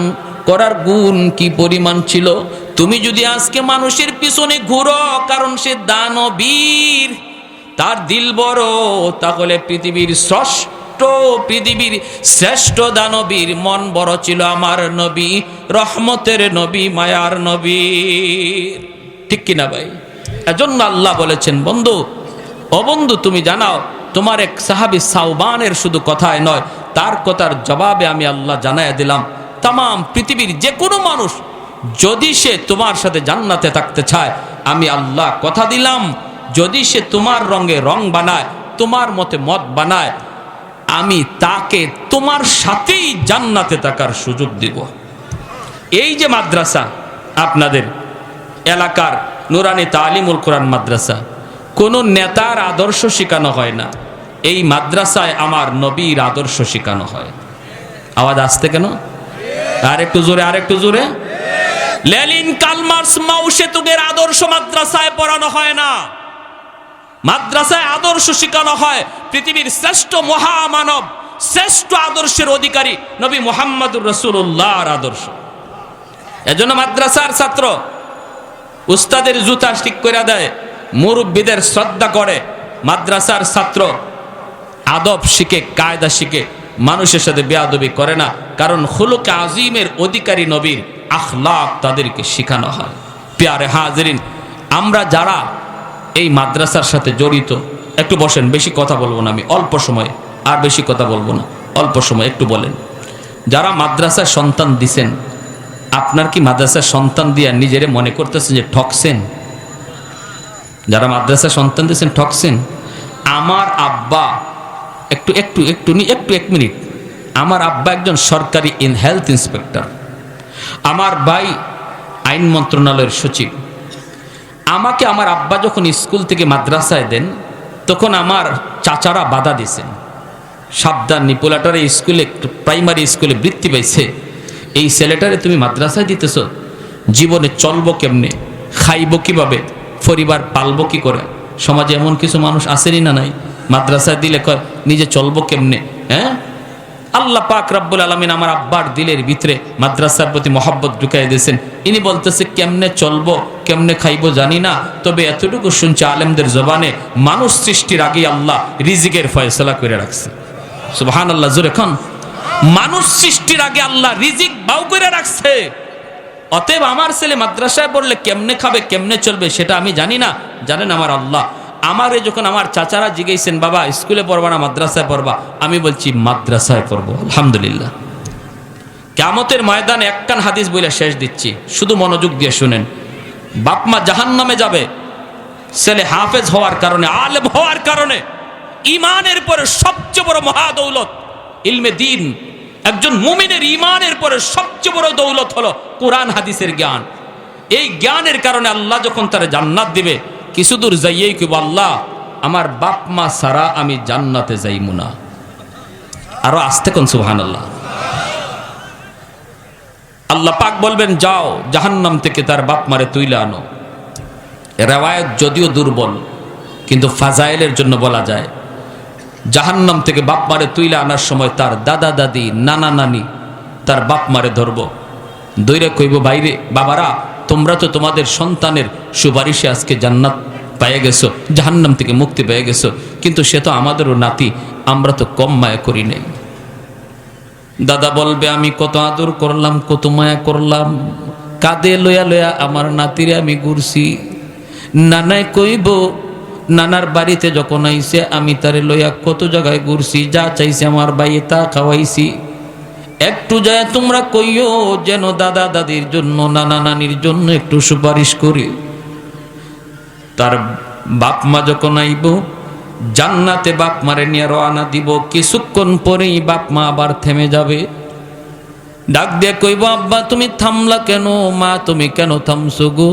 করার গুণ কি পরিমাণ ছিল? তুমি যদি আজকে মানুষের পিছনে ঘুরো কারণ সে দানবীর, তার দিল বড়, তাহলে পৃথিবীর ছোট্ট পৃথিবীর শ্রেষ্ঠ দানবীর মন বড় ছিল আমার নবী, রহমতের নবী, মায়ার নবী। ঠিক কিনা ভাই? এজন্য আল্লাহ বলেছেন, বন্ধু ও বন্ধু, তুমি জানাও তোমার এক সাহাবী সাওবানের শুধু কথায় নয়, তার কথার জবাবে আমি আল্লাহ জানায় দিলাম, তাম পৃথিবীর যে কোনো মানুষ যদি সে তোমার সাথে জান্নাতে থাকতে চায়, আমি আল্লাহ কথা দিলাম, যদি সে তোমার রঙে রং বানায়, তোমার মতে মত বানায়, আমি তাকে তোমার সাথেই জান্নাতে থাকার সুযোগ দিব। এই যে মাদ্রাসা, আপনাদের এলাকার নুরানি তালিমুল কোরআন মাদ্রাসা, কোনো নেতার আদর্শ শেখানো হয় না, এই মাদ্রাসায় আমার নবীর আদর্শ শেখানো হয়। আওয়াজ আসতে কেন? আর একটু জোরে, আর একটু জোরে। লেনিন, কার্ল মার্কস, মাও সেতুংয়ের আদর্শ মাদ্রাসায় পড়ানো হয় না, মাদ্রাসায় আদর্শ শেখানো হয় পৃথিবীর শ্রেষ্ঠ মহামানব, শ্রেষ্ঠ আদর্শের অধিকারী নবী মুহাম্মদুর রাসূলুল্লাহর আদর্শ। এজন্য মাদ্রাসার ছাত্র উস্তাদের জুতা ঠিক করে দেয়, মুরব্বীদের শ্রদ্ধা করে, মাদ্রাসার ছাত্র আদব শিখে, কায়দা শিখে, মানুষের সাথে বেয়াদবি করে না, কারণ খুলুকে আজিমের অধিকারী নবীর আখলাক তাদেরকে শেখানো হয়। প্যারে হাজিরিন, আমরা যারা এই মাদ্রাসার সাথে জড়িত, একটু বসেন, বেশি কথা বলবো না আমি, অল্প সময়, আর বেশি কথা বলবো না, অল্প সময় একটু বলেন। যারা মাদ্রাসায় সন্তান দিছেন, আপনার কি মাদ্রাসার সন্তান দিয়া নিজেরে মনে করতেছেন যে ঠকছেন? যারা মাদ্রাসায় সন্তান দিয়েছেন ঠকছেন? আমার আব্বা একটু একটু একটু একটু এক মিনিট, আমার আব্বা একজন সরকারি হেলথ ইন্সপেক্টর, আমার ভাই আইন মন্ত্রণালয়ের সচিব। আমাকে আমার আব্বা যখন স্কুল থেকে মাদ্রাসায় দেন, তখন আমার চাচারা বাধা দিয়েছেন, সাবধান, নিপোলাটারে স্কুলে, প্রাইমারি স্কুলে বৃত্তি পাইছে, এই ছেলেটারে তুমি মাদ্রাসায় দিতেছ, জীবনে চলবো কেমনে, খাইব কিভাবে, পরিবার পালবো কি করে? সমাজে এমন কিছু মানুষ আসেনি না নাই, মাদ্রাসায় দিলে কয় নিজে চলবো কেমনে? হ্যাঁ, আল্লাহ পাক রব্বুল আলামিন আমার আব্বার দিলের ভিতরে মাদ্রাসার প্রতি মহব্বত ঢুকাই দিয়েছেন। ইনি বলতেছে কেমনে চলবো, কেমনে খাইবো জানি না, তবে এতটুকু শুনছে আলেমদের জবানে, মানুষ সৃষ্টির আগে আল্লাহ রিজিকের ফয়সালা করে রাখছে। সুবহানাল্লাহ, জোরে খান। মানুষ সৃষ্টির আগে আল্লাহ রিজিক বাউ করে রাখছে। অতএব আমার ছেলে মাদ্রাসায় পড়লে কেমনে খাবে, কেমনে চলবে সেটা আমি জানি না, জানেন আমার আল্লাহ। আমারে যখন আমার চাচারা জিজ্ঞেসেন, বাবা স্কুলে পড়বা না মাদ্রাসায় পড়বা, আমি বলছি মাদ্রাসায় পড়বো। আলহামদুলিল্লাহ। কিয়ামতের ময়দানে একখান হাদিস বলে শেষ দিচ্ছি, শুধু মনোযোগ দিয়ে শুনেন। বাপ মা জাহান্নামে যাবে, ছেলে হাফেজ হওয়ার কারণে, আলেম হওয়ার কারণে। ইমানের পরে সবচেয়ে বড় মহাদৌলত ইলমে দ্বীন। একজন মুমিনের ইমানের পরে সবচেয়ে বড় দৌলত হলো কোরআন হাদিসের জ্ঞান। এই জ্ঞানের কারণে আল্লাহ যখন তার জান্নাত দিবে, কিছু দূর যাইয়েই কি আল্লাহ আমার বাপ মা সারা আমি জান্নাতে যাইমু না। আরো আসতে কোন সুবহানাল্লাহ। আল্লাহ পাক বলবেন যাও জাহান্নাম থেকে তার বাপ মারে তুইলে আনো। রেওয়ায়ত যদিও দুর্বল, কিন্তু ফাজাইলের জন্য বলা যায়, জাহান্নাম থেকে বাপ মারে তুইলে আনার সময় তার দাদা দাদি, নানা নানি তার বাপ মারে ধরব, দৈরে কইব, বাইরে বাবারা তোমরা তো তোমাদের সন্তানের সুপারিশে আজকে জান্নাত পেয়ে গেছো, জাহান্নাম থেকে মুক্তি পেয়ে গেছো, কিন্তু সে তো আমাদেরও নাতি, আমরা তো কম মায়া করি নাই। দাদা বলবে আমি কত আদর করলাম, কত মায়া করলাম, কাঁদে লয়া লয়া আমার নাতিরে আমি ঘুরছি। নানায় কইব নানার বাড়িতে যখন আইছে আমি তারে লইয়া কত জায়গায় ঘুরছি, যা চাইছে আমার বাইয়ে তা খাওয়াইছি। একটু যায় তোমরা কইও যেন দাদা দাদির জন্য, নানা নানির জন্য একটু সুপারিশ করি। তার বাপ মা যখন আইব জান্নাতে, বাপ মারে নিয়ে রওনা দিব, কিছুক্ষণ পরেই বাপ মা আবার থেমে যাবে। ডাক দিয়ে কইব আব্বা তুমি থামলা কেন, মা তুমি কেন থামছো গো?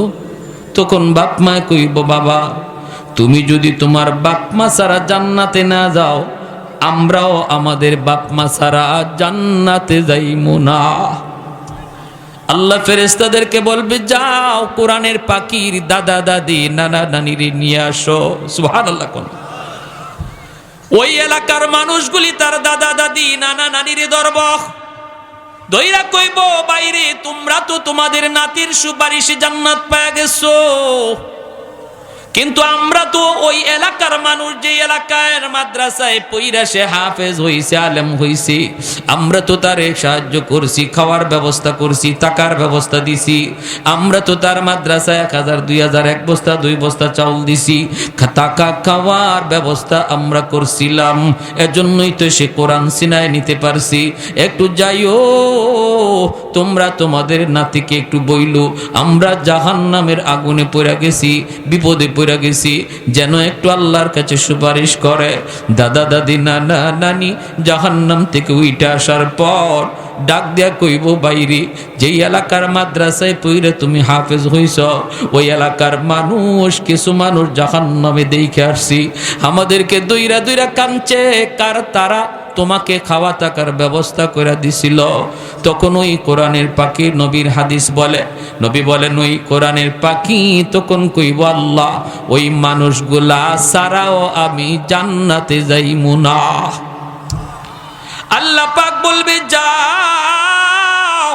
তখন বাপ মা কইব বাবা তুমি যদি তোমার বাপ মা ছাড়া জান্নাতে না যাও, আমরাও আমাদের বাপ মা ছাড়া জান্নাতে যাইমু না। আল্লাহ ফেরেশতাদেরকে বলবে যাও কোরআনের পাখির দাদা দাদি নানা নানির নিয়ে আসো। সুবহানাল্লাহ। কোন ওই এলাকার মানুষগুলি তার দাদা দাদি নানা নানির ধরব, দইরা কইব বাইরে তোমরা তো তোমাদের নাতির সুপারিশে জান্নাত পেয়ে গেছো, কিন্তু আমরা তো ওই এলাকার মানুষ, যে এলাকার মাদ্রাসায় পইরা সে হাফেজ হইছে, আলেম হইছে, আমরা তো তারে সাহায্য করছি, খাওয়ার ব্যবস্থা করছি, টাকার ব্যবস্থা দিছি। আমরা তো তার মাদ্রাসায় 1000 2000 এক বস্তা 2 বস্তা চাউল দিছি, টাকা খাওয়ার ব্যবস্থা আমরা করছিলাম। এজন্যই তো সে কোরআন সিনায় নিতে পারছি। একটু যাইও তোমরা তোমাদের নাতিকে একটু বইলো, আমরা জাহান্নামের আগুনে পড়ে গেছি, বিপদে পড়ে গেছি, যেন একটু আল্লাহর কাছে সুপারিশ করে। দাদা দাদি নানা নানি জাহান্নাম থেকে উইটা আসার পর ডাক দিয়া কইব, বাইরে যেই এলাকার মাদ্রাসায় পইরে তুমি হাফেজ হইছ, ওই এলাকার মানুষ, কিছু মানুষ জাহান্নামে দেখে আসছি, আমাদেরকে দইরা দইরা কাঁদছে, কার তারা তোমাকে খাওয়া টাকার ব্যবস্থা করে দিছিল। তখন ওই কোরআনের পাখি নবীর হাদিস বলে, নবী বলেন ওই কোরআনের পাখি তখন কইব, আল্লাহ ওই মানুষগুলা সারাও আমি জান্নাতে যাইমু না। আল্লাহ পাক বলবে, যাও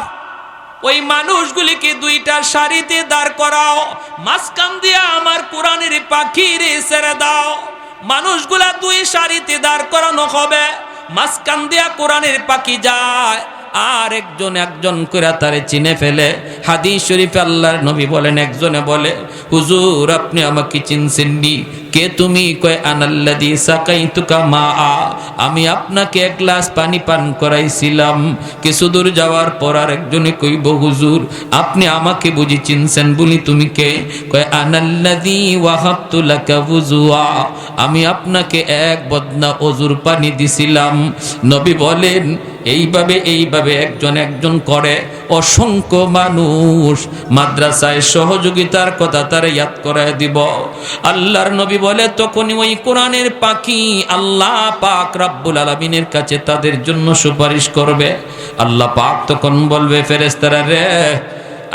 ওই মানুষগুলিকে 2টা সারিতে দাঁড় করাও, মাঝখান দিয়া আমার কোরআনের পাখি রে ছেড়ে দাও। মানুষগুলা 2 সারিতে দাঁড় করানো হবে, মাঝখান দিয়া কোরআনের পাখি যায়, আর একজন একজন করে তারে চিনে ফেলে। হাদিস শরীফে আল্লাহর নবী বলেন, একজনে বলে, হুজুর আপনি আমাকে চিনছেননি? কে তুমি? কয় আনাল্লাযী সাকাইতুকা মা, আমি আপনাকে 1 গ্লাস পানি পান করাইছিলাম। কিছু দূর যাওয়ার পর আর একজনে কইব, হুজুর আপনি আমাকে বুঝি চিনছেন? বলি তুমি কে? কয় আনাল্লাযী ওয়াহাবতু লাকা ওযুআ, আমি আপনাকে 1 বদনা ওযুর পানি দিছিলাম। নবী বলেন, এইভাবে একজন একজন করে অসংখ্য মানুষ মাদ্রাসায় সহযোগিতার কথা তারা ইয়াদ করায় দিব। আল্লাহর নবী বলে, তখনই ওই কোরআনের পাখি আল্লাহ পাক রব্বুল আলামিনের কাছে তাদের জন্য সুপারিশ করবে। আল্লাহ পাক তখন বলবে, ফেরেশতারা রে,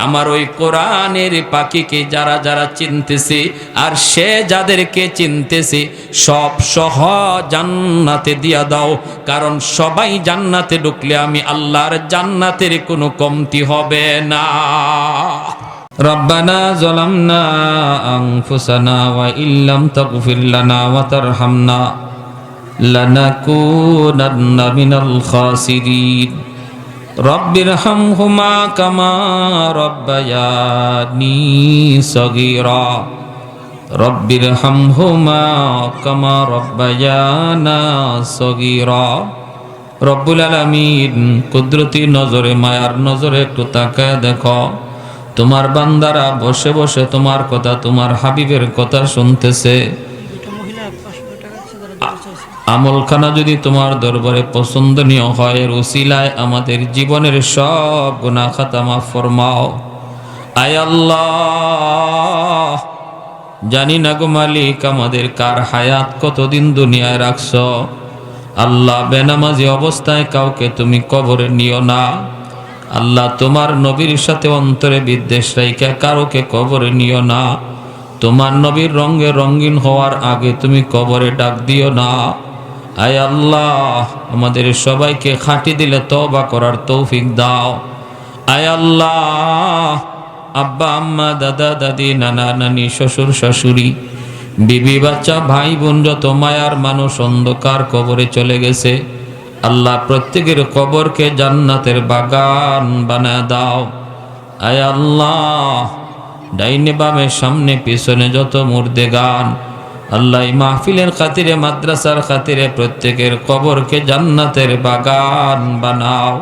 আমার ওই কোরআনের পাখিকে যারা যারা চিনতেছে, আর সে যাদেরকে চিনতেছে সব সহ জান্নাতে দিয়া দাও, কারণ সবাই জান্নাতে ঢুকলে আমি আল্লাহর জান্নাতের কোনো কমতি হবে না। রব্বানা যালামনা আনফুসানা ওয়া ইল্লাম তাগফির লানা ওয়া তারহামনা লানাকুনান্না মিনাল খাসিরিন। রব্বিরহামহুমা কামা রব্বায়ানি সগীরা, রব্বিরহামহুমা কামা রব্বায়ানা সগীরা। রব্বুল আলামিন কুদরতি নজরে, মায়ার নজরে একটু তাকায় দেখো, তোমার বান্দারা বসে বসে তোমার কথা, তোমার হাবিবের কথা শুনতেছে। আমলখানা যদি তোমার দরবারে পছন্দনীয় হয়, এর উসিলায় আমাদের জীবনের সব গুনাহ খাতা মাফ ফরমাও। আয় আল্লাহ, জানি না গো মালিক আমাদের কার হায়াত কতদিন দুনিয়ায় রাখছ। আল্লাহ বেনামাজি অবস্থায় কাউকে তুমি কবরে নিও না। আল্লাহ তোমার নবীর সাথে অন্তরে বিদ্বেষ রাইখা কারোকে কবরে নিও না। তোমার নবীর রঙে রঙিন হওয়ার আগে তুমি কবরে ডাক দিও না। আয় আল্লাহ, আমাদের সবাইকে খাঁটি দিলে তওবা করার তৌফিক দাও। আয় আল্লাহ, আব্বা আম্মা দাদা দাদি নানা নানি শ্বশুর শাশুড়ি বিবি বাচ্চা ভাই বোন যত মায়ার মানুষ অন্ধকার কবরে চলে গেছে, আল্লাহ প্রত্যেকের কবরকে জান্নাতের বাগান বানায় দাও। আয় আল্লাহ, ডাইনে বামে সামনে পিছনে যত মুর্দে গান, আল্লাহ মাহফিলের খাতিরে মাদ্রাসার খাতিরে প্রত্যেকের কবরকে জান্নাতের বাগান বানাও।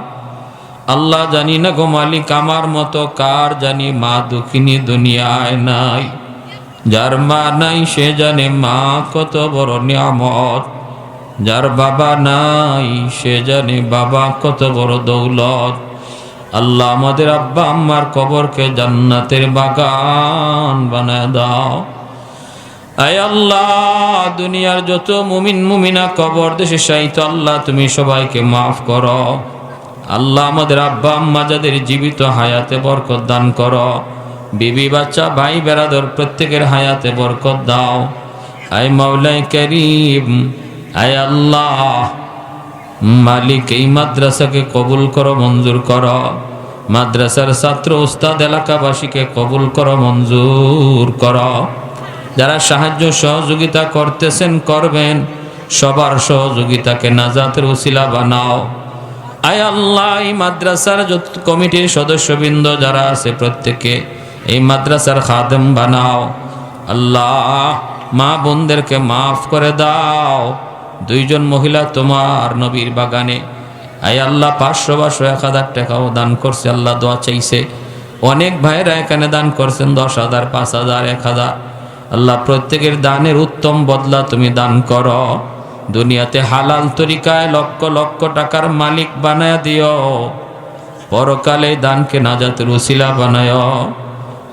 আল্লাহ জানি না গো মালিক, আমার মতো কার জানি মা দুঃখিনী দুনিয়ায় নাই। যার মা নাই সে জানে মা কত বড় নিয়ামত, যার বাবা নাই সে জানে বাবা কত বড় দৌলত। আল্লাহ আমাদের আব্বা আম্মার কবরকে জান্নাতের বাগান বানায় দাও। আয় আল্লাহ, দুনিয়ার যত মুমিন মুমিনা কবর দেশে শায়িত, আল্লাহ তুমি সবাইকে মাফ করো। আল্লাহ আমাদের আব্বা আম্মা যাদের জীবিত হায়াতে বরকত দান করো। বিবি বাচ্চা ভাই বেরাদর প্রত্যেকের হায়াতে বরকত দাও। আয় মাওলাই করিম, আয় আল্লাহ মালিক এই মাদ্রাসাকে কবুল করো, মঞ্জুর করো। মাদ্রাসার ছাত্র উস্তাদ এলাকাবাসীকে কবুল করো, মঞ্জুর করো। যারা সাহায্য সহযোগিতা করতেছেন, করবেন, সবার সহযোগিতাকে নাজাতের উসিলা বানাও। আয় আল্লাহ, এই মাদ্রাসার যত কমিটির সদস্যবৃন্দ যারা আছে প্রত্যেকে এই মাদ্রাসার খাদেম বানাও। আল্লাহ, মা বোনদেরকে মাফ করে দাও। 2 জন মহিলা তোমার নবীর বাগানে আয় আল্লাহ 500 বা 1000 টাকাও দান করছে। আল্লাহ দোয়া চাইছে। অনেক ভাইরা এখানে দান করছেন 10,000, 5,000, 1,000। আল্লাহ, প্রত্যেকের দানের উত্তম বদলা তুমি দান করো। দুনিয়াতে হালাল তরিকায় লক্ষ লক্ষ টাকার মালিক বানায় দিও, পরকালে দানকে নাজাতের উসিলা বানায়।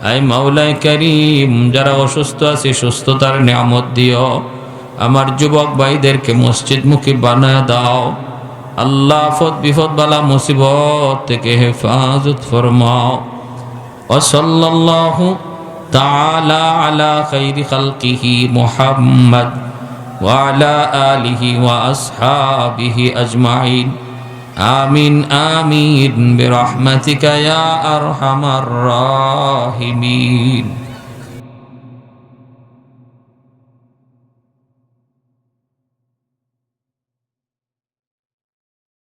আয় মাওলাই করিম, যারা অসুস্থ আছে সুস্থতার নিয়ামত দিও। আমার যুবক ভাইদেরকে মসজিদমুখী বানায় দাও। আল্লাহ, আফত বিপদ বালা মুসিবত থেকে হেফাজত ফরমাও। ওয়াসাল্লাল্লাহু তাআলা আলা খাইরি খালকিহি মুহাম্মদ ওয়া আলা আলিহি ওয়া আসহাবিহি আজমাইন। আমিন আমিন বিরহমাতিকা ইয়া আরহামার রাহিমিন।